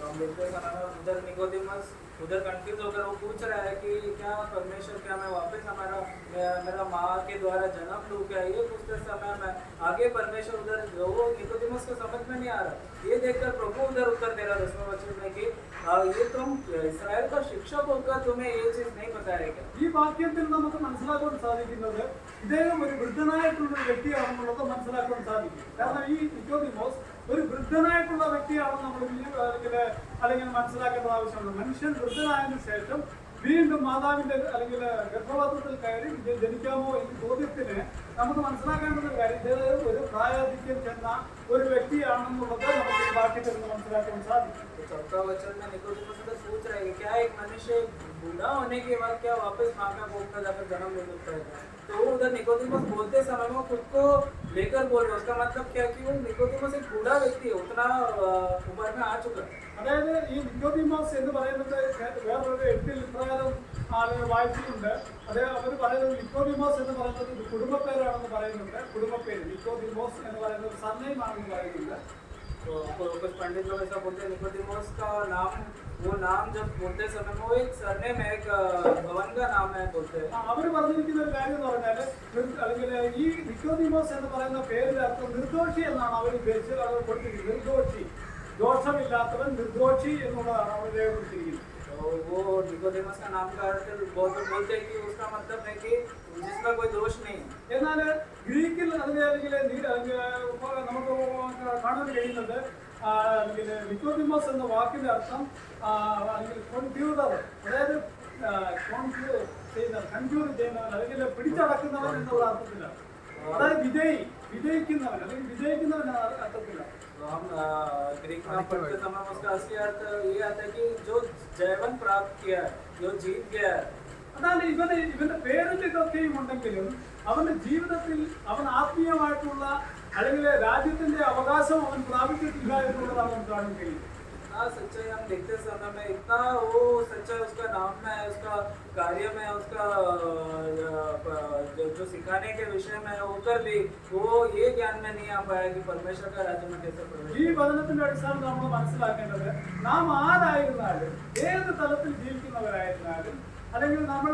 उधर निकोदेमस उधर कंफ्यूज होकर वो पूछ रहा है कि क्या परमेश्वर, क्या मैं वापस मेरा माँ के द्वारा जन्म लूँ क्या? ये पूछते समय में आगे परमेश्वर उधर वो निकोदेमस को समझ में नहीं आ रहा. ये देखकर प्रभु उधर उत्तर दे रहा 10वें वचन में कि ये तुम इस्राएल का शिक्षक होकर तुम्हें ये चीज नहीं पता है क्या? ഈ വാക്യത്തിൽ നമുക്ക് മനസ്സിലാക്കാൻ സാധിക്കുന്നത് ഇദ്ദേഹം ഒരു വൃദ്ധനായിട്ടുള്ള ഒരു വ്യക്തിയാണെന്നുള്ളത് മനസ്സിലാക്കാൻ സാധിക്കും. കാരണം ഈ നിക്കോദിമോസ് ഒരു വൃദ്ധനായിട്ടുള്ള വ്യക്തിയാണെന്ന് നമ്മൾ അല്ലെങ്കിൽ മനസ്സിലാക്കേണ്ടത് ആവശ്യമുണ്ട്. മനുഷ്യൻ വൃദ്ധനായതിനു ശേഷം വീണ്ടും മാതാവിന്റെ അല്ലെങ്കിൽ ഗർഭപാത്രത്തിൽ കയറി ജനിക്കാമോ എന്ന ചോദ്യത്തിന് നമുക്ക് മനസ്സിലാക്കേണ്ട ഒരു കാര്യം, ഇദ്ദേഹം ഒരു പ്രായാധിക്യം ചെന്ന ഒരു വ്യക്തിയാണെന്നുള്ളത് നമുക്ക് ഈ വാക്യത്തിൽ നിന്ന് മനസ്സിലാക്കാൻ സാധിക്കും. चौथा वचन में निकोदेमस से पूछ रहे हैं क्या एक मनुष्य बूढ़ा होने के बाद क्या वापस माँ का कोख में जाकर जन्म ले सकता है? तो उधर निकोदेमस बोलते समय में खुद को लेकर बोल रहे, उसका मतलब क्या कि वो निकोदेमस एक बूढ़ा व्यक्ति है, उतना उम्र में आ चुका है. അതായത് ഈ നിക്കോദിമോസ് എന്ന് പറയുന്നത് വേറൊരു എഴുത്തിൽ ഇപ്രകാരം വായിച്ചിട്ടുണ്ട്. അവർ പറയുന്നത് നിക്കോദിമോസ് എന്ന് പറയുന്നത് ഒരു കുടുംബപ്പേരാണെന്ന് പറയുന്നുണ്ട്. കുടുംബപ്പേര് നിക്കോദിമോസ് എന്ന് പറയുന്നത് സർനെയിമാണെന്ന് പറയുന്നുണ്ട്. तो कुछ पंडित लोग ऐसा बोलते हैं निकोदेमस का नाम, वो नाम जब बोलते समय में वो एक सरनेम है, एक भवन का नाम है बोलते हैं. അവർ പറഞ്ഞിരിക്കുന്ന ഒരു കാര്യം എന്ന് പറഞ്ഞാല് അല്ലെങ്കിൽ ഈ നിക്കോദിമോസ് എന്ന് പറയുന്ന പേരിന്റെ അർത്ഥം നിർദോഷി എന്നാണ് അവർ ഉദ്ദേശിച്ചത്. അവർ കൊടുത്തിരിക്കുന്നത് നിർദോഷി, ദോഷമില്ലാത്തവൻ നിർദോഷി എന്നുള്ളതാണ് അവർ രേഖപ്പെടുത്തിയിരിക്കുന്നത്. तो और वो निकोदेमस का नाम का अर्थ बहुत लोग बोलते हैं कि उसका मतलब है कि जिसमें कोई दोष नहीं है। എന്നാൽ ഗ്രീക്കിൽ അതിനെ അല്ലെങ്കിൽ നമുക്ക് കാണാൻ കഴിയുന്നത് അല്ലെങ്കിൽ നിക്കോദിമോസ് എന്ന വാക്കിന്റെ അർത്ഥം അല്ലെങ്കിൽ കൺഫ്യൂസർ, അതായത് കൺഫ്യൂസ് ചെയ്യുന്നവൻ അല്ലെങ്കിൽ പിടിച്ചടക്കുന്നവൻ എന്നുള്ള അർത്ഥത്തിലാണ്. അതായത് വിജയിക്കുന്നവൻ അല്ലെങ്കിൽ വിജയിക്കുന്നവൻ എന്ന അർത്ഥത്തിലാണ്. तो हम ग्रीक में पढ़ते समय उसका असली अर्थ ये आता है कि जो जयवन प्राप्त किया है, जो जीत गया है। അതാണ് ഇവന്റെ പേരിൽ ഇതൊക്കെയും ഉണ്ടെങ്കിലും അവന്റെ ജീവിതത്തിൽ അവൻ ആത്മീയമായിട്ടുള്ള അല്ലെങ്കിൽ രാജ്യത്തിന്റെ അവകാശം അവൻ പ്രാപിച്ചിട്ടില്ല എന്നുള്ളതാണ് അവൻ കാണാൻ കഴിയും. हाँ, सच्चाई हम देखते समय में इतना वो सच्चाई उसका नाम में है, उसका कार्य में, उसका जो सिखाने के विषय में होकर भी वो ये ज्ञान में नहीं आ पाया कि परमेश्वर का राज्य में कैसे प्रवेश। ഈ വചനത്തിന്റെ അടിസ്ഥാനത്തിൽ നമ്മൾ മനസ്സിലാക്കേണ്ടത് നാം ആരായിരുന്നാലും ഏത് തലത്തിൽ ജീവിക്കുന്നവരായിരുന്നാലും അല്ലെങ്കിൽ നമ്മൾ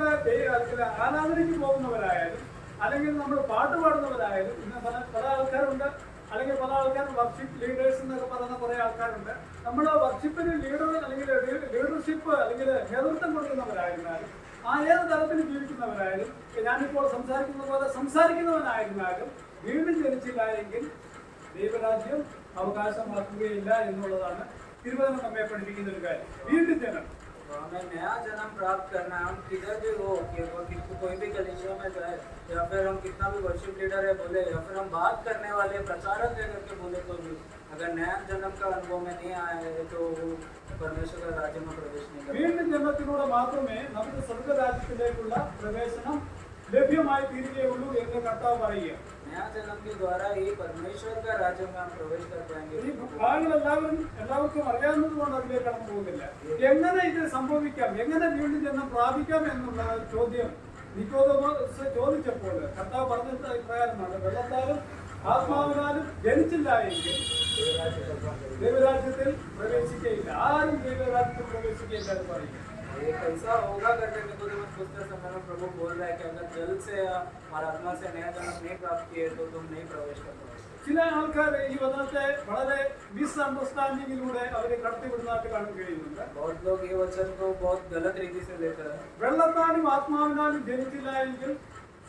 ആരാധനയ്ക്ക് പോകുന്നവരായാലും അല്ലെങ്കിൽ നമ്മൾ പാട്ട് പാടുന്നവരായാലും ഇന്ന് പല ആൾക്കാരുണ്ട്, അല്ലെങ്കിൽ പല ആൾക്കാർ വർഷിപ്പ് ലീഡേഴ്സ് എന്നൊക്കെ പറയുന്ന കുറെ ആൾക്കാരുണ്ട്. നമ്മൾ വർഷിപ്പിന് ലീഡർ അല്ലെങ്കിൽ ലീഡർഷിപ്പ് അല്ലെങ്കിൽ നേതൃത്വം കൊടുക്കുന്നവരായിരുന്നാലും ഏത് തലത്തിൽ ജീവിക്കുന്നവരായാലും ഞാനിപ്പോൾ സംസാരിക്കുന്ന പോലെ സംസാരിക്കുന്നവനായിരുന്നാലും വീണ്ടും ജനിച്ചില്ല എങ്കിൽ ദൈവരാജ്യം അവകാശമാക്കുകയില്ല എന്നുള്ളതാണ് തിരുവചനം നമ്മെ പഠിപ്പിക്കുന്ന ഒരു കാര്യം. വീണ്ടും ജനം तो हमें नया जन्म प्राप्त करना है। हम किधर भी हो कि कोई भी कलीसिया में जाए या फिर हम कितना भी वर्शिप लीडर है बोले या फिर हम बात करने वाले प्रचारक है करके बोले तो भी अगर नया जन्म का अनुभव में नहीं आया है तो परमेश्वर का राज्य में प्रवेश नहीं कर വീണ്ടും ജന്മത്തിലൂടെ മാത്രമേ നമുക്ക് സ്വർഗരാജ്യത്തിലേക്കുള്ള പ്രവേശനം ലഭ്യമായി തീരുകയുള്ളൂ എന്ന് കർത്താവ് പറയുക. नया जन्म के द्वारा ही परमेश्वर का राज्य में हम प्रवेश कर पाएंगे। ഈ ഭാഗങ്ങൾ എല്ലാവർക്കും അറിയാവുന്നത് കൊണ്ട് അതിലേക്ക് കടന്നു പോകുന്നില്ല. എങ്ങനെ ഇത് സംഭവിക്കാം, എങ്ങനെ വീണ്ടും ജന്മം പ്രാപിക്കാം എന്നുള്ള ചോദ്യം നിക്കോദമോസ് ചോദിച്ചപ്പോൾ കർത്താവ് പറഞ്ഞ പ്രകാരമാണ്, വെള്ളത്താലും ആത്മാവിനാലും ജനിച്ചില്ല എങ്കിൽ ദൈവരാജ്യത്തിൽ പ്രവേശിക്കയില്ല, ആരും ദൈവരാജ്യത്തിൽ പ്രവേശിക്കയില്ല എന്ന് പറയും. ये कैसा होगा करके निकोदेमस पूछते समय में प्रभु बोल रहा है कि अगर जल से और आत्मा से नया जन्म नहीं प्राप्त किए तो तुम नहीं प्रवेश कर पाओगे। ചില ആൾക്കാർ ഈ വചനത്തെ വളരെ മിസ്അണ്ടർസ്റ്റാൻഡിങ്ങിലൂടെ അവരെ കടത്തിവിടുന്നതായിട്ട് കാണാൻ കഴിയുന്നുണ്ട്. बहुत लोग ये वचन को बहुत गलत रीति से लेते हैं। വെള്ളത്താലും ആത്മാവിനാലും ജനിച്ചില്ല എങ്കിൽ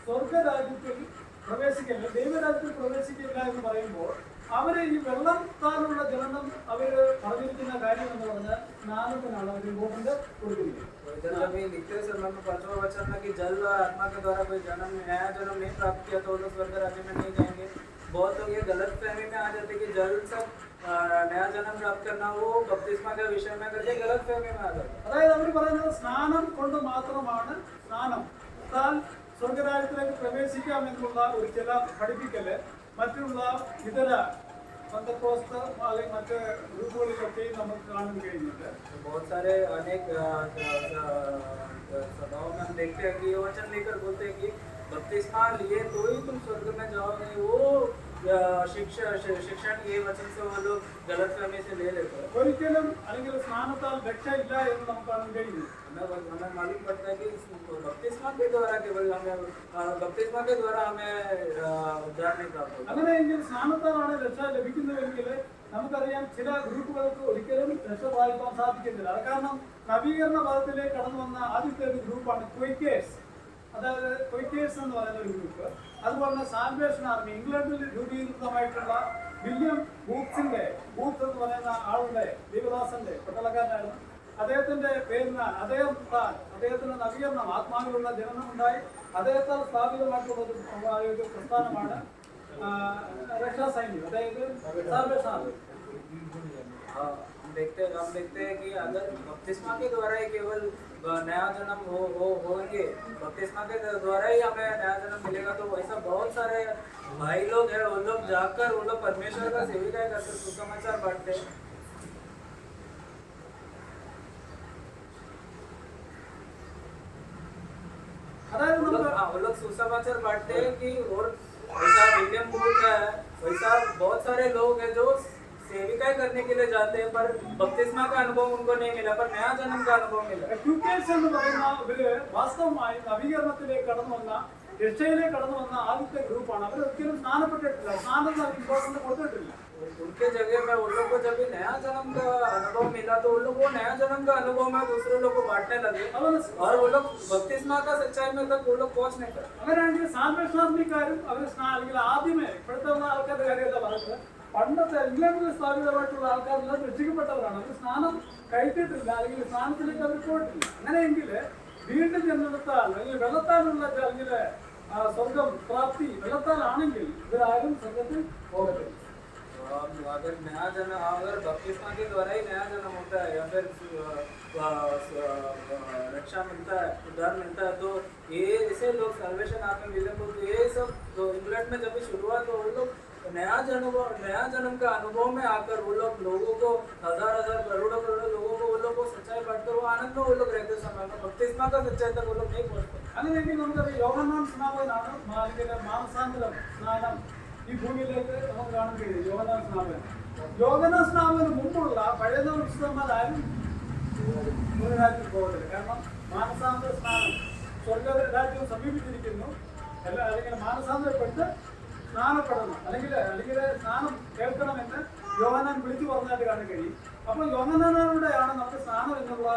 സ്വർഗരാജ്യത്തിൽ പ്രവേശിക്കില്ല, ദൈവരാജ്യത്തിൽ പ്രവേശിക്കില്ല എന്ന് പറയുമ്പോൾ അവര് ഈ വെള്ളത്താലുള്ള ജനനം അവര് പറഞ്ഞിരിക്കുന്ന കാര്യം എന്ന് പറഞ്ഞാൽ സ്നാനത്തിനാണ് അവർ ഇമ്പോർട്ടന്റ് കൊടുക്കുന്നത്. इधर जब ये लिखते समय में 5वां वचन में कि जल और आत्मा के द्वारा कोई जन्म नया जन्म नहीं प्राप्त किया तो वो लोग स्वर्ग राज्य में नहीं जाएंगे। बहुत लोग ये गलत फहमी में आ जाते कि जल से नया जन्म प्राप्त करना वो बपतिस्मा के विषय में करके गलत फहमी में आ जाते। അതായത് അവർ പറയുന്നത് സ്നാനം കൊണ്ട് മാത്രമാണ് സ്നാനം സ്വർഗരാജ്യത്തിലേക്ക് പ്രവേശിക്കാം എന്നുള്ള ഒരു ചില പഠിപ്പിക്കല് മറ്റുള്ള ഇതര പെന്തക്കോസ്ത് അല്ലെങ്കിൽ മറ്റ് ഗ്രൂപ്പുകളിലൊക്കെയും നമുക്ക് കാണാൻ കഴിയുന്നുണ്ട്. बहुत सारे अनेक सभाओं में हम देखते हैं कि ये वचन लेकर बोलते हैं कि बपतिस्मा लिए तो ही तुम स्वर्ग में जाओगे। वो शिक्षण ये वचन से वो लोग गलत फहमी से ले लेते हैं। ഒരിക്കലും അല്ലെങ്കിൽ സ്നാനത്താൽ രക്ഷയില്ല എന്ന് നമുക്ക് കാണാൻ കഴിയുന്നു. हमें मालूम पड़ता है कि बपतिस्मा के द्वारा केवल हमें बपतिस्मा के द्वारा हमें उद्धार नहीं प्राप्त होता। അങ്ങനെയെങ്കിൽ സ്നാനത്താലാണ് രക്ഷ ലഭിക്കുന്നതെങ്കിൽ നമുക്കറിയാം ചില ഗ്രൂപ്പുകൾക്ക് ഒരിക്കലും രക്ഷ പ്രാപിക്കാൻ സാധിക്കുന്നില്ല. അത് കാരണം നവീകരണ പദത്തിലേക്ക് കടന്നു വന്ന ആദ്യത്തെ ഒരു ഗ്രൂപ്പാണ് ക്വൈക്കേഴ്സ്. അതായത് ക്വൈക്കേഴ്സ് എന്ന് പറയുന്ന ഒരു ഗ്രൂപ്പ്. അതുപോലെ തന്നെ സാൽവേഷൻ ആർമി, ഇംഗ്ലണ്ടിൽ രൂപീകൃതമായിട്ടുള്ള വില്യം ബൂത്ത് എന്ന് പറയുന്ന ആളുടെ ദൈവദാസന്റെ പട്ടാളക്കാരനായിരുന്നു. അദ്ദേഹത്തിന്റെ പേരിനാൽ അദ്ദേഹത്തിന്റെ നവീകരണം ആത്മാവിലുള്ള ജനനം ഉണ്ടായി. അദ്ദേഹത്താൽ സ്ഥാപിതമായിട്ടുള്ള ഒരു പ്രസ്ഥാനമാണ് രക്ഷാസൈന്യം, അതായത് സാൽവേഷൻ ആർമി. हम देखते हैं कि अगर बपतिस्मा के द्वारा ही केवल नया जन्म होंगे, बपतिस्मा के द्वारा ही हमें नया जन्म मिलेगा तो वैसा बहुत सारे भाई लोग हैं वो लोग जाकर वो लोग परमेश्वर का सेविका करते सुसमाचार बांटते हैं। वो लोग सुसमाचार बांटते हैं कि और वैसा विलियम बूथ है, वैसा बहुत सारे लोग हैं जो सेविका करने के लिए जाते हैं पर बपतिस्मा का अनुभव उनको नहीं मिला, पर नया जन्म का अनुभव मिला। ക്യൂക്കേഴ്സ് എന്ന് പറയുന്ന ഇവര് വാസ്തവമായി നവീകരണത്തിലേക്ക് കടന്നു വന്ന രക്ഷയിലേക്ക് കടന്നു വന്ന ആദ്യത്തെ ഗ്രൂപ്പാണ്. അവർ ഒരിക്കലും സ്നാനപ്പെട്ടിട്ടില്ല, സ്നാനം ഇമ്പോർട്ടന്റ് കൊടുത്തിട്ടില്ല. उनके जगह में उन लोग को जब भी नया जन्म का अनुभव मिला तो उन लोग वो नया जन्म का अनुभव में दूसरे लोग को बांटने लगे और वो लोग बपतिस्मा का सच्चाई में तक वो लोग पहुंच नहीं पाए. അങ്ങനെയാണെങ്കിൽ സാൽവേഷനാത്മിക്കാരും അവർ അല്ലെങ്കിൽ ആദ്യമേ ഇപ്പോഴത്തെ ഉള്ള ആൾക്കാരുടെ കാര്യമല്ല പറഞ്ഞത്, പണ്ടത്തെ ഇംഗ്ലണ്ടിൽ സ്ഥാപിതമായിട്ടുള്ള ആൾക്കാരെല്ലാം രക്ഷിക്കപ്പെട്ടവരാണ്. അവർ സ്നാനം കഴിച്ചിട്ടില്ല, അല്ലെങ്കിൽ സ്നാനത്തിലേക്ക് അവർ പോയിട്ടില്ല. അങ്ങനെയെങ്കിൽ വീണ്ടും ജന്മത്താൽ അല്ലെങ്കിൽ വെള്ളത്താലുള്ള അല്ലെങ്കിൽ സ്വർഗം പ്രാപ്തി വെള്ളത്താലാണെങ്കിൽ ഇവരാരും സ്വർഗത്തിൽ പോകത്തില്ല. अगर नया जन्म, अगर बपतिस्मा के द्वारा ही नया जन्म होता है या फिर रक्षा मिलता है, उद्धार मिलता है, तो ये ऐसे लोग साल्वेशन आपने मिले तो ये सब तो इंग्लैंड में जब भी शुरुआत हो वो लोग नया जन्म का अनुभव में आकर वो लोग लोगों को हजार करोड़ों लोगों को वो लोग को सच्चाई बांटकर वो आनंद में वो लोग रहते समय में बपतिस्मा का सच्चाई तक वो लोग नहीं पहुंचते. അങ്ങനെയെങ്കിൽ നമുക്കറിയാം യോഹന്നാൻ സ്നാപകനാണ് അല്ലെങ്കിൽ മാനസാന്തരം സ്നാനം ഈ ഭൂമിയിലേക്ക് നമുക്ക് കാണാൻ കഴിയും. യോഹന്നാൻ സ്നാപകന് മുമ്പുള്ള പഴയ വിശുദ്ധന്മാരാരും രാജ്യത്തിൽ പോകത്തില്ല. കാരണം മാനസാന്തര സ്നാനം സ്വർഗ രാജ്യം സമീപിച്ചിരിക്കുന്നു, അല്ലെങ്കിൽ മാനസാന്തരപ്പെട്ട് സ്നാനപ്പെടണം, അല്ലെങ്കിൽ സ്നാനം കേൾക്കണമെന്ന് യോഹന്നാൻ വിളിച്ചു പറഞ്ഞായിട്ട് കാണാൻ കഴിയും. അപ്പോൾ യോഹന്നാനിലൂടെയാണ് നമുക്ക് സ്നാനം എന്നുള്ള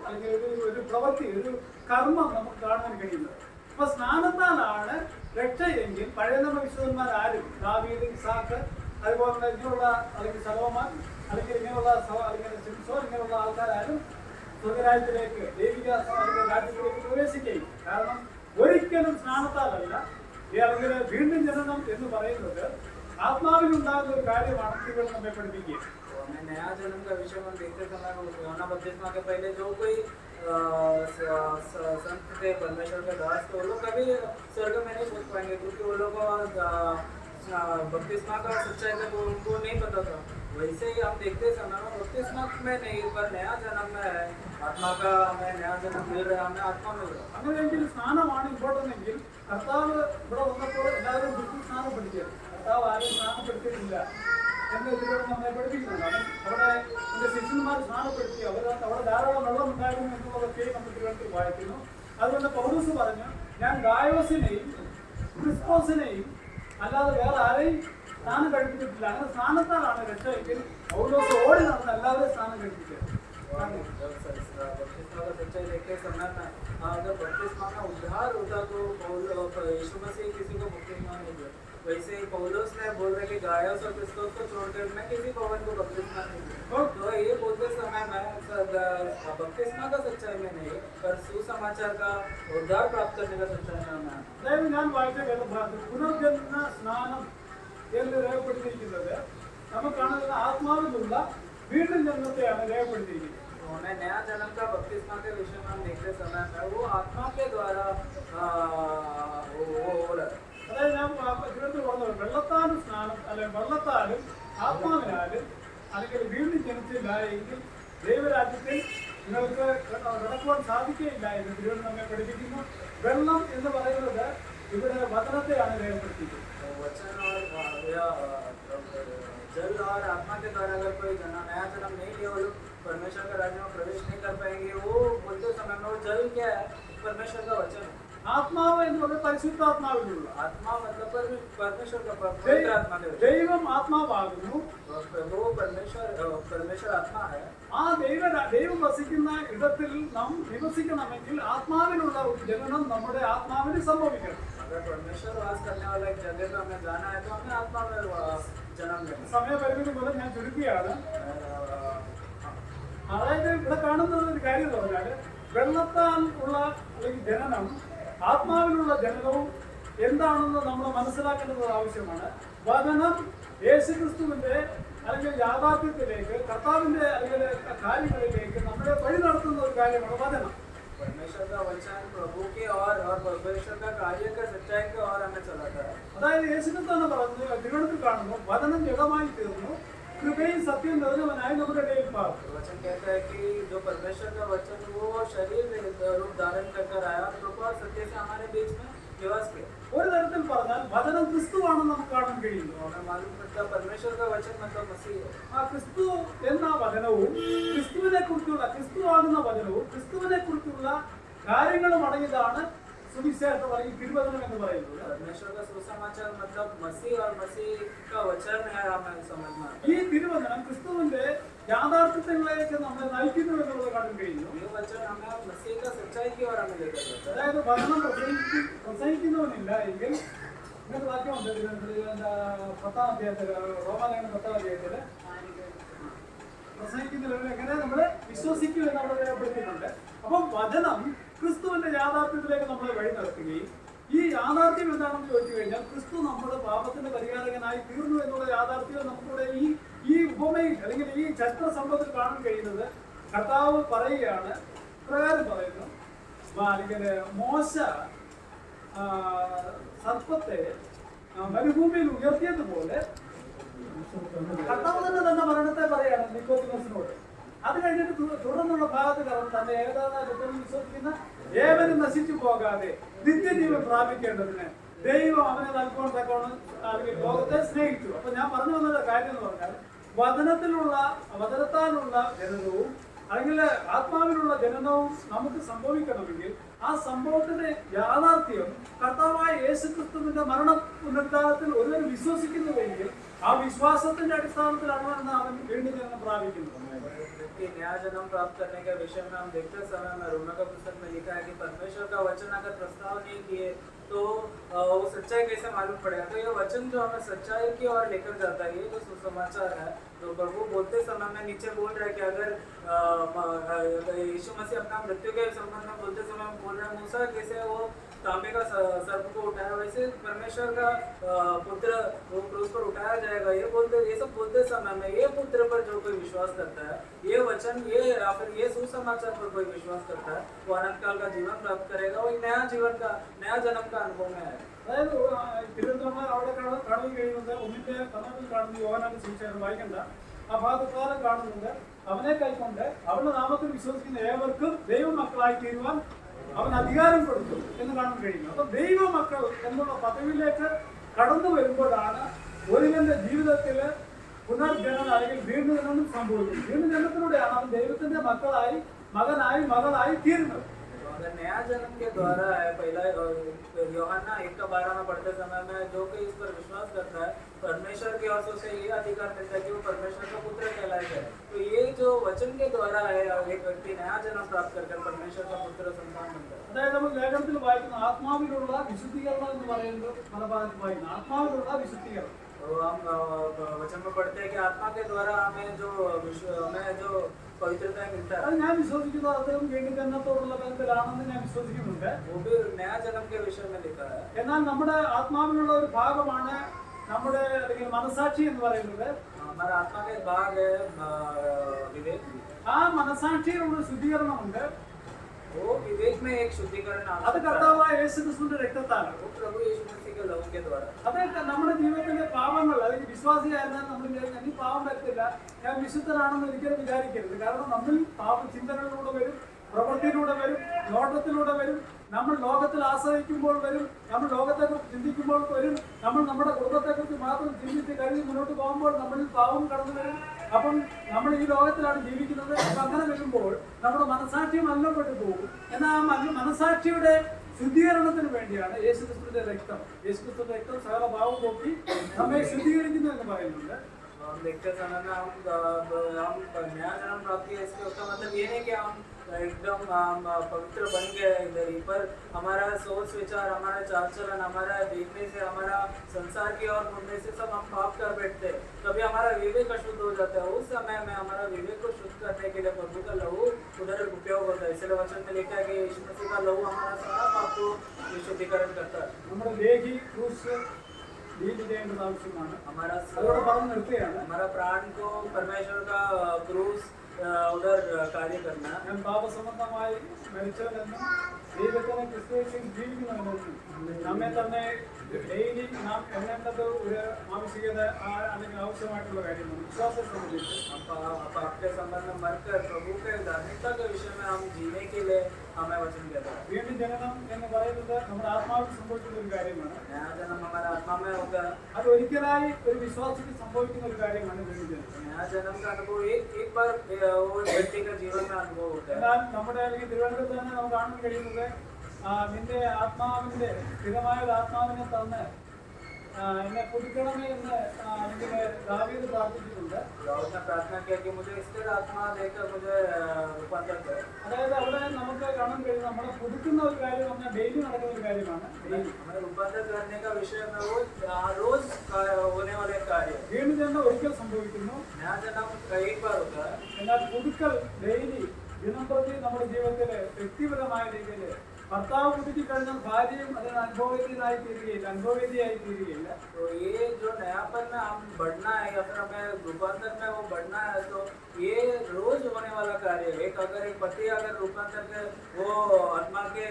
അല്ലെങ്കിൽ ഒരു പ്രവൃത്തി, ഒരു കർമ്മം നമുക്ക് കാണാൻ കഴിയുന്നത്. അപ്പൊ സ്നാനത്താലാണ് രക്ഷയെങ്കിൽ പഴയ നിയമ വിശുദ്ധന്മാരാരും ദാവീദ്, ഇസാക്ക്, അതുപോലെ ഇങ്ങനെയുള്ള അല്ലെങ്കിൽ സലോമാൻ അല്ലെങ്കിൽ ഇങ്ങനെയുള്ള അല്ലെങ്കിൽ സിംസോൻ ഇങ്ങനെയുള്ള ആൾക്കാരാരും സ്വർഗരാജ്യത്തിലേക്ക് ദൈവിക രാജ്യത്തിലേക്ക് പ്രവേശിക്കുകയും. കാരണം ഒരിക്കലും സ്നാനത്താലല്ല, അല്ലെങ്കിൽ വീണ്ടും ജനനം എന്ന് പറയുന്നത് ആത്മാവിലുണ്ടാകുന്ന ഒരു കാര്യമാണ് ഇവിടെ നമ്മെ പഠിപ്പിക്കുക. नया जन्म का विषय हम देखते समय यूहन्ना बपतिस्मा के पहले जो कोई संत थे, परमेश्वर के दास, तो वो लोग कभी स्वर्ग में नहीं पहुंच पाएंगे क्योंकि वो लोग बपतिस्मा का सच्चाई तक उनको नहीं पता था. वैसे ही हम देखते समय बपतिस्मा में नहीं पर नया जन्म में है, आत्मा का हमें नया जन्म मिल रहा है, हमें आत्मा मिल रहा है. അങ്ങനെയെങ്കിൽ സ്നാനമാണ് ഇമ്പോർട്ടൻ്റ് എങ്കിൽ കർത്താവ് ഇവിടെ വന്നപ്പോൾ എല്ലാവരും ദുഃഖം സ്നാനം പഠിക്കുക. കർത്താവ് ആരും സ്നാനപ്പെടുത്തിയിട്ടില്ല എന്ന് ഇതിലൂടെ നമ്മളെ പഠിപ്പിക്കുന്നുണ്ട്. അവിടെ എൻ്റെ ശിഷ്യന്മാർ സ്നാനപ്പെടുത്തി, അവിടെ ധാരാളം വെള്ളം ഉണ്ടായിരുന്നു എന്നുള്ളതൊക്കെ നമ്മൾ തിരുവനന്തപുരത്ത് വായിക്കുന്നു. അതുകൊണ്ട് പൗലോസ് പറഞ്ഞു, ഞാൻ ഗായോസിനെയും ക്രിസ്തോസിനെയും അല്ലാതെ വേറെ ആരെയും സ്നാനം കഴിപ്പിച്ചിട്ടില്ല. അങ്ങനെ സ്നാനത്താലാണ് രക്ഷ എങ്കിൽ പൗലോസ് ഓടി നടന്ന് എല്ലാവരെയും സ്നാനം കഴിപ്പിച്ചത്. बपतिस्मा का सच्चाई देखते समय में अगर बपतिस्मा का उद्धार होता तो यीशु मसीह किसी को बपतिस्मा नहीं दिया. वैसे ही पौलुस ने बोल रहे कि गायोस और क्रिस्टोस को छोड़कर मैं किसी पवन को बपतिस्मा नहीं दिया. तो ये बोलते समय में बपतिस्मा का सच्चाई में नहीं पर सुसमाचार का उद्धार प्राप्त करने का सच्चाई में. അതായത് ഞാൻ വായിച്ച വേദഭാഗത്തിൽ പുനർജന്മ സ്നാനം എന്ന് രേഖപ്പെടുത്തിയിരിക്കുന്നത് നമുക്ക് കാണുന്ന ആത്മാവിലുള്ള വീണ്ടും ജന്മത്തെയാണ് രേഖപ്പെടുത്തിയിരിക്കുന്നത്. हमें नया जन्म का बपतिस्मा के विषय में हम देखते समय में वो आत्मा के द्वारा वो हो रहा है. അതായത് ഞാൻ ജീവിതത്തിൽ പറഞ്ഞത് വെള്ളത്താലും സ്നാനം അല്ലെങ്കിൽ വെള്ളത്താലും ആത്മാവിനാലും അല്ലെങ്കിൽ വീണ്ടും ജനിച്ചില്ല എങ്കിൽ ദൈവരാജ്യത്തിൽ നിങ്ങൾക്ക് കിടക്കുവാൻ സാധിക്കുകയില്ല എന്ന് തിരുവനന്തപുരം നമ്മെ പഠിപ്പിക്കുന്നു. വെള്ളം എന്ന് പറയുന്നത് ഇവിടെ വചനത്തെയാണ് രേഖപ്പെടുത്തിയിരിക്കുന്നത്. जल और आत्मा के द्वारा अगर कोई नया जन्म नहीं लिया वो लोग परमेश्वर के राज्य में प्रवेश नहीं कर पाएंगे. वो बोलते समय में वो जल क्या है? परमेश्वर का वचन. ആത്മാവ് എന്ന് പറയുന്നത് പരിശുദ്ധാത്മാവിലുള്ള आत्मा मतलब परमेश्वर का पवित्र आत्मा के ദൈവം ആത്മാവാകുന്നു. वो परमेश्वर आत्मा है. ആ ദൈവം വസിക്കുന്ന ഇടത്തിൽ നാം നിവസിക്കണമെങ്കിൽ ആത്മാവിനുള്ള ഒരു ജനനം നമ്മുടെ ആത്മാവിന് സംഭവിക്കണം. अगर परमेश्वर वास करने वाला एक जगह पे हमें जाना है तो हमें आत्मा में जन्म लेना. സമയപരിമിതി മൂലം ഞാൻ ചുരുക്കുകയാണ്. അതായത് ഇവിടെ കാണുന്നത് ഒരു കാര്യം എന്ന് പറഞ്ഞാൽ വെള്ളത്താൽ ഉള്ള അല്ലെങ്കിൽ ജനനം ആത്മാവിലുള്ള ജനനവും എന്താണെന്ന് നമ്മൾ മനസ്സിലാക്കേണ്ടത് ആവശ്യമാണ്. വചനം യേശുക്രിസ്തുവിന്റെ അല്ലെങ്കിൽ യാഥാർത്ഥ്യത്തിലേക്ക് കർത്താവിന്റെ അല്ലെങ്കിൽ കാര്യങ്ങളിലേക്ക് നമ്മളെ വഴി നടത്തുന്ന ഒരു കാര്യമാണ് വചനം. परमेश्वर का वचन प्रभु के और परमेश्वर का कार्य का सच्चाई के और हमें चलाता है. അതായത് യേശുക്രിസ്തു പറഞ്ഞു തിരുവനന്തപുരത്ത് കാണുന്നു വചനം ജഡമായി തീർന്നു കൃപയും സത്യം നിറഞ്ഞവനായി നമ്മുടെ ഇടയിൽ പാർന്നു. वचन कहता है कि जो परमेश्वर का वचन वो शरीर रूप धारण कर आया कृपा और सत्य से हमारे बीच में निवास किया. ഒരു തരത്തിൽ പറഞ്ഞാൽ വചനം ക്രിസ്തുവാണെന്ന് നമുക്ക് കാണാൻ കഴിയുന്നു. हमें मालूम पड़ता है परमेश्वर का वचन मतलब मसीह है. ആ ക്രിസ്തു എന്ന വചനവും ക്രിസ്തുവിനെ കുറിച്ചുള്ള ക്രിസ്തുവാകുന്ന വചനവും ക്രിസ്തുവിനെ കുറിച്ചുള്ള കാര്യങ്ങളും അടങ്ങിയതാണ് സുവിശേഷം അല്ലെങ്കിൽ തിരുവചനം എന്ന് പറയുന്നത് परमेश्वर का सुसमाचार मतलब मसीह और मसीह का वचन है, हमें समझना। ഈ തിരുവചനം ക്രിസ്തുവിന്റെ യാഥാർത്ഥ്യങ്ങളിലേക്ക് നമ്മളെ നയിക്കുന്നു എന്നുള്ളത് കാണാൻ കഴിയുന്നു. ये वचन हमें मसीह का सच्चाई की ओर हमें लेकर जाता है। അതായത് വചനം പ്രസംഗിക്കുന്നവനില്ല എങ്കിൽ ഇങ്ങനത്തെ വാക്യമുണ്ട് 10-ാം അധ്യായത്തിൽ, റോമാലേഖനം 10-ാം അധ്യായത്തില് പ്രസംഗിക്കുന്നവരെ എങ്ങനെ നമ്മൾ വിശ്വസിക്കും എന്ന് അവിടെ രേഖപ്പെടുത്തിയിട്ടുണ്ട്. അപ്പം വചനം ക്രിസ്തുവിന്റെ യാഥാർത്ഥ്യത്തിലേക്ക് നമ്മളെ വഴി നടത്തുകയും ഈ യാഥാർത്ഥ്യം എന്താണെന്ന് ചോദിച്ചു കഴിഞ്ഞാൽ ക്രിസ്തു നമ്മുടെ പാപത്തിന്റെ പരിഹാരകനായി തീർന്നു എന്നുള്ള യാഥാർത്ഥ്യം നമുക്കിവിടെ ഈ ഉപമയിൽ അല്ലെങ്കിൽ ഈ ചരിത്ര സംഭവത്തിൽ കാണാൻ കഴിയുന്നത്. കർത്താവ് പറയുകയാണ്, പ്രകാരം പറയുന്നു, അല്ലെങ്കിൽ മോശ സർപ്പത്തെ മരുഭൂമിയിൽ ഉയർത്തിയതുപോലെ കർത്താവ് തന്നെ മരണത്തെ പറയാണ് നിക്കോദിമോസിനോട്. അത് കഴിഞ്ഞിട്ട് തുടർന്നുള്ള ഭാഗത്ത് കടന്ന് തന്റെ ഏകദാനത്തിൽ വിശ്വസിക്കുന്ന ഏവനും നശിച്ചു പോകാതെ നിത്യജീവൻ പ്രാപിക്കേണ്ടതിന് ദൈവം അവനെ നൽകുവാൻ തക്കവണ്ണം അല്ലെങ്കിൽ ലോകത്തെ സ്നേഹിച്ചു. അപ്പൊ ഞാൻ പറഞ്ഞു വന്ന കാര്യം എന്ന് പറഞ്ഞാൽ വചനത്താലുള്ള ജനനവും അല്ലെങ്കിൽ ആത്മാവിലുള്ള ജനനവും നമുക്ക് സംഭവിക്കണമെങ്കിൽ ആ സംഭവത്തിന്റെ യാഥാർത്ഥ്യം കർത്താവായ യേശുക്രിസ്തുവിന്റെ മരണം പുനരുദ്ധാനത്തിൽ ഒരുവൻ വിശ്വസിക്കുന്നുവെങ്കിൽ ആ വിശ്വാസത്തിന്റെ അടിസ്ഥാനത്തിലാണ് അവൻ വീണ്ടും ജനനം പ്രാപിക്കുന്നത്. नया जन्म प्राप्त करने के विषय में हम देखते समय में रोमा का पुस्तक में लिखा है कि परमेश्वर का वचन अगर प्रस्ताव नहीं किए तो वो सच्चाई कैसे मालूम पड़ेगा। तो ये वचन जो हमें सच्चाई की ओर लेकर जाता है, ये जो सुसमाचार है, तो प्रभु बोलते समय में नीचे बोल रहा है कि अगर यीशु मसीह अपना मृत्यु के संबंध में बोलते समय बोल रहे हैं मूसा कैसे वो तांबे का सर्प को उठाया, वैसे परमेश्वर का पुत्र वो क्रूस पर उठाया जाएगा। ये सब बोलते समय में ये पुत्र पर जो कोई विश्वास करता है, ये वचन ये या फिर ये सुसमाचार पर कोई विश्वास करता है, वो अनंत काल का जीवन प्राप्त करेगा, वो नया जन्म का अनुभव में है। അതായത് തിരുവനന്തപുരം അവിടെ കാണാൻ കഴിയുന്നത് 1:14 കാണുന്ന യോഹന്നാന്റെ സുവിശേഷം വായിക്കണ്ട ആ ഭാഗത്ത് കാണുന്നുണ്ട്, അവനെ കൈക്കൊണ്ട് അവന്റെ നാമത്തിൽ വിശ്വസിക്കുന്ന ഏവർക്കും ദൈവമക്കളായി തീരുവാൻ അവൻ അധികാരം കൊടുത്തു എന്ന് കാണാൻ കഴിയുന്നു. അപ്പൊ ദൈവമക്കൾ എന്നുള്ള പദവിയിലേക്ക് കടന്നു വരുമ്പോഴാണ് ഒരുവന്റെ ജീവിതത്തില് പുനർജനനം അല്ലെങ്കിൽ വീണ്ടും ജനനം സംഭവിക്കുന്നത്. വീണ്ടും ജനനത്തിലൂടെയാണ് അവൻ ദൈവത്തിന്റെ മക്കളായി മകളായി തീരുന്നത്. अगर नया जन्म के द्वारा है, पहला यूहन्ना 1:12 में पढ़ते समय में जो कोई इस पर विश्वास करता है परमेश्वर की ओर से उसे ये अधिकार मिलता है कि वो परमेश्वर का पुत्र कहलाएगा। तो ये जो वचन के द्वारा है एक व्यक्ति नया जन्म प्राप्त कर परमेश्वर का पुत्र संतान बनता है। അതായത് നമ്മൾ ലേഖനത്തിൽ വായിക്കുന്ന ആത്മാവിലുള്ള വിശുദ്ധീകരണം എന്ന് പറയുന്നത് പല ഭാഗത്ത് വായിക്കുന്നു. ആത്മാവിലുള്ള വിശുദ്ധീകരണം तो हम वचन में पढ़ते हैं कि आत्मा के द्वारा हमें जो पवित्रता मिलता है, അത് ഞാൻ വിശ്വസിക്കുന്നത് അദ്ദേഹം വീണ്ടും ജനനത്തോടുള്ള ബന്ധത്തിലാണെന്ന് ഞാൻ വിശ്വസിക്കുന്നുണ്ട്. वो भी नया जन्म के विषय में लिखा है। എന്നാൽ നമ്മുടെ ആത്മാവിനുള്ള ഒരു ഭാഗമാണ് നമ്മുടെ അല്ലെങ്കിൽ മനസാക്ഷി എന്ന് പറയുന്നത്. हमारा आत्मा का एक भाग है विवेक। ആ മനസാക്ഷിയിലുള്ള ശുദ്ധീകരണമുണ്ട്. वो विवेक में एक शुद्धिकरण അത് आवश्यक है, കർത്താവായ യേശുക്രിസ്തുവിന്റെ രക്തത്താണ്. वो प्रभु यीशु मसीह के लहू के द्वारा। അതൊക്കെ നമ്മുടെ ജീവിതത്തിലെ പാപങ്ങൾ അല്ലെങ്കിൽ വിശ്വാസിയായിരുന്നാൽ നമ്മൾ ഈ പാപം വരത്തില്ല, ഞാൻ വിശുദ്ധനാണെന്ന് ഒരിക്കലും വിചാരിക്കരുത്. കാരണം നമ്മൾ പാപ ചിന്തകളിലൂടെ വരും, പ്രവൃത്തിയിലൂടെ വരും, നോട്ടത്തിലൂടെ വരും, നമ്മൾ ലോകത്തിൽ ആശ്രയിക്കുമ്പോൾ വരും, നമ്മൾ ലോകത്തെക്കുറിച്ച് ചിന്തിക്കുമ്പോൾ വരും, നമ്മൾ നമ്മുടെ കുടുംബത്തെക്കുറിച്ച് മാത്രം ചിന്തിച്ച് കരുതി മുന്നോട്ട് പോകുമ്പോൾ നമ്മളിൽ പാപം കടന്നു വരും. അപ്പം നമ്മൾ ഈ ലോകത്തിലാണ് ജീവിക്കുന്നത്. അപ്പം അങ്ങനെ വരുമ്പോൾ നമ്മുടെ മനസാക്ഷി മലിനപ്പെട്ടു പോകും. എന്നാൽ ആ മനസാക്ഷിയുടെ ശുദ്ധീകരണത്തിന് വേണ്ടിയാണ് യേശുക്രിസ്തുവിന്റെ രക്തം. യേശുക്രിസ്തുവിന്റെ രക്തം സകല പാപം പോക്കി നമ്മെ ശുദ്ധീകരിക്കുന്നു എന്ന് പറയുന്നുണ്ട്. हम देखते समय में हम नया जन्म प्राप्त किया, इसका मतलब ये नहीं कि हम एकदम पवित्र बन गए इधर ही, पर हमारा सोच विचार, हमारा चाल चलन, हमारा देखने से, हमारा संसार की ओर मुड़ने से सब हम पाप कर बैठते हैं। कभी हमारा विवेक अशुद्ध हो जाता है। उस समय में हमारा विवेक को शुद्ध करने के लिए प्रभु का लहू उधर उपयोग होता है। इसलिए वचन में लिखा है कि यीशु मसीह का लहू हमारा सारा पाप को शुद्धिकरण करता है। നമ്മുടെ ദേഹി ക്രൂശ് ഡീൽ ചെയ്യേണ്ടത് ആവശ്യമാണ്. हमारा അതോടെ പറഞ്ഞു നിർത്തുകയാണ്. हमारा प्राण को परमेश्वर का क्रूस उधर कार्य करना। ഞാൻ പാപസംബന്ധമായി മരിച്ചവരെന്നും ദൈവത്തിനെ ക്രിസ്തുവിൽ ജീവിക്കുന്നവരെന്നും നമ്മെ തന്നെ ഡെയിലി നാം എണ്ണേണ്ടത് ഒരു ആവശ്യകത അല്ലെങ്കിൽ ആവശ്യമായിട്ടുള്ള കാര്യമാണ്. വിശ്വാസത്തെ സംബന്ധിച്ച് आपके संबंध में मरकर प्रभु के धार्मिकता के विषय में हम जीने के लिए हमें वचन कहता है। വീണ്ടും ജനനം എന്ന് പറയുന്നത് നമ്മുടെ ആത്മാവിൽ സംഭവിക്കുന്ന ഒരു കാര്യമാണ്. नया जन्म हमारा आत्मा में होगा। അത് ഒരിക്കലായി ഒരു വിശ്വാസിക്ക് സംഭവിക്കുന്ന ഒരു കാര്യമാണ് വീണ്ടും ജനനം. नया जन्म का अनुभव एक बार वो व्यक्ति का जीवन में अनुभव होता है। എന്നാൽ നമ്മുടെ അല്ലെങ്കിൽ തിരുവനന്തപുരത്ത് തന്നെ നമുക്ക് കാണാൻ കഴിയുന്നത് നിന്റെ ആത്മാവിന്റെ സ്ഥിരമായ ഒരു ആത്മാവിനെ തന്ന് എന്നെ പുതുക്കണമേ എന്ന് ഇങ്ങനെ ദാവീദ് പ്രാർത്ഥിച്ചിട്ടുണ്ട്. उसने प्रार्थना किया कि मुझे स्थिर आत्मा देकर मुझे रूपांतर करे. അതായത് അവിടെ നമുക്ക് കാണാൻ കഴിയും നമ്മളെ പുതുക്കുന്ന ഒരു കാര്യം പറഞ്ഞാൽ ഡെയിലി നടക്കുന്ന ഒരു കാര്യമാണ്. हमें रूपांतर करने का विषय में वो रोज होने वाले कार्य. വീണ്ടും ജനനം ഒരിക്കൽ സംഭവിക്കുന്നു, नया जन्म एक बार होता है. എന്നാൽ പുതുക്കൽ ഡെയിലി ദിനംപ്രതി നമ്മുടെ ജീവിതത്തില് വ്യക്തിപരമായ രീതിയിൽ ഭർത്താവ് പുതുക്കി കഴിഞ്ഞാൽ ഭാര്യയും അതിന് അനുഭവവേദിയായി തീരുകയില്ല. तो ये जो नयापन में हम बढ़ना है या फिर हमें रूपांतर में वो बढ़ना है, तो ये रोज होने वाला कार्य है. एक अगर एक पति अगर रूपांतर के वो आत्मा के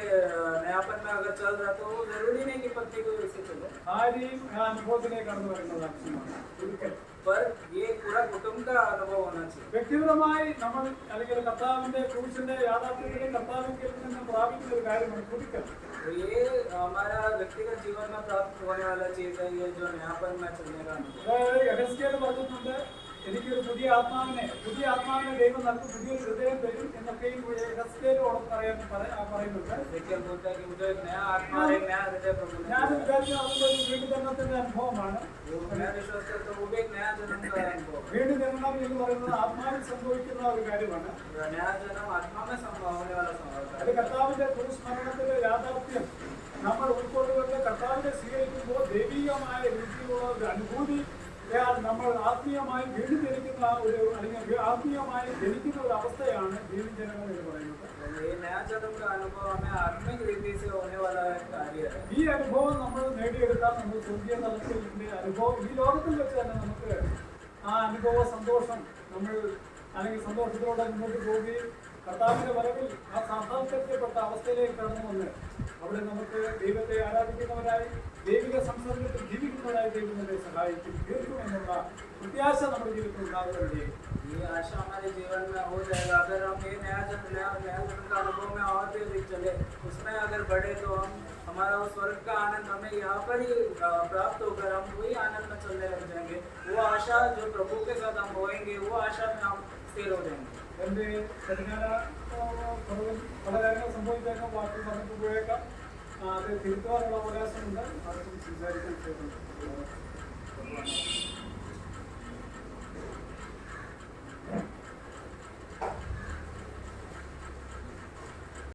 नयापन में अगर चल रहा तो वो जरूरी नहीं कि पति को इससे चले. ഭാര്യയും ആ അനുഭവത്തിലേക്ക് കടന്നു വരുന്നത് ആവശ്യമാണ് പുതുക്കൽ. पर ये पूरा कुटुंब का अनुभव होना चाहिए. വ്യക്തിപരമായി നമ്മൾ അല്ലെങ്കിൽ കർത്താവിന്റെ ക്രൂശിന്റെ യാഥാർത്ഥ്യത്തിലെ കർത്താവിൽ നിന്ന് പ്രാപിക്കുന്ന ഒരു കാര്യമാണ് പുതുക്കൽ. तो ये हमारा व्यक्तिगत जीवन में प्राप्त होने वाला चीज है, ये जो नयापन में चलने का अनुभव. അതായത് യഹസ്കേൽ പറഞ്ഞിട്ടുണ്ട്, എനിക്കൊരു പുതിയ ആത്മാവിനെ ദൈവം നൽകും, പുതിയൊരു ഹൃദയം തരും എന്നൊക്കെയും യഹസ്കേലോട് പറയുന്നുണ്ട്. देखिए बोलता है कि मुझे एक नया आत्मा और एक नया हृदय प्रभु ने ഞാൻ दिया. വിചാരിച്ചു അതൊരു വീണ്ടുജനനത്തിന്റെ അനുഭവമാണ്. वो मैं विश्वास करता हूँ वो भी एक नया जन्म का अनुभव. വീണ്ടുജനനം എന്ന് പറയുന്നത് ആത്മാവിൽ സംഭവിക്കുന്ന ഒരു കാര്യമാണ്. नया जन्म आत्मा में होने वाला संभव അത് കർത്താവിന്റെ ക്രൂശ് യാഥാർത്ഥ്യം നമ്മൾ ഉൾക്കൊള്ളുകൊണ്ട് കർത്താവിനെ സ്വീകരിക്കുമ്പോൾ ദൈവികമായ രീതിയിലുള്ള ഒരു അനുഭൂതി നമ്മൾ ആത്മീയമായി വീണ്ടും ജനിക്കുന്ന അല്ലെങ്കിൽ ആത്മീയമായി ജനിക്കുന്ന ഒരു അവസ്ഥയാണ് വീണ്ടുജനനം എന്ന് പറയുന്നത്. ये नया जन्म का अनुभव हमें आत्मिक रीति से होने वाला कार्य है. ഈ അനുഭവം നമ്മൾ നേടിയെടുത്താൽ നമ്മൾ സ്വർഗീയ തലത്തിന്റെ അനുഭവം ഈ ലോകത്തിൽ വെച്ച് തന്നെ നമുക്ക് ആ അനുഭവ സന്തോഷം നമ്മൾ അല്ലെങ്കിൽ സന്തോഷത്തോടെ മുന്നോട്ട് പോവുകയും കർത്താവിന്റെ വരവിൽ ആ സാധാരണപ്പെട്ട അവസ്ഥയിലേക്ക് കടന്നു വന്ന് അവിടെ നമുക്ക് ദൈവത്തെ ആരാധിക്കുന്നവരായി ദൈവിക സംസർഗത്തിൽ ജീവിക്കുന്നവരായി ദൈവം നമ്മളെ സഹായിക്കും തീർക്കുമെന്നുള്ള പ്രത്യാശ നമ്മുടെ ജീവിതത്തിൽ ഉണ്ടാവുകയും ചെയ്യും. ये आशा हमारे जीवन में हो जाएगा अगर हम ये नया जन्म का अनुभव में और भी अधिक चले, उसमें अगर बढ़े तो हम हमारा वो स्वर्ग का आनंद हमें यहाँ पर ही प्राप्त होकर हम वही आनंद में चलने लग जाएंगे. वो आशा जो प्रभु के साथ हम होएंगे वो आशा में हम स्थिर हो जाएंगे. എൻ്റെ പരിജ്ഞാന കുറവിൽ പല കാര്യങ്ങൾ സംഭവിച്ചേക്കാം, വാക്കുകൾ പറഞ്ഞു പോയേക്കാം. അത് തിരുത്തുവാനുള്ള അവകാശമുണ്ട്. ആർക്കും സംസാരിക്കാൻ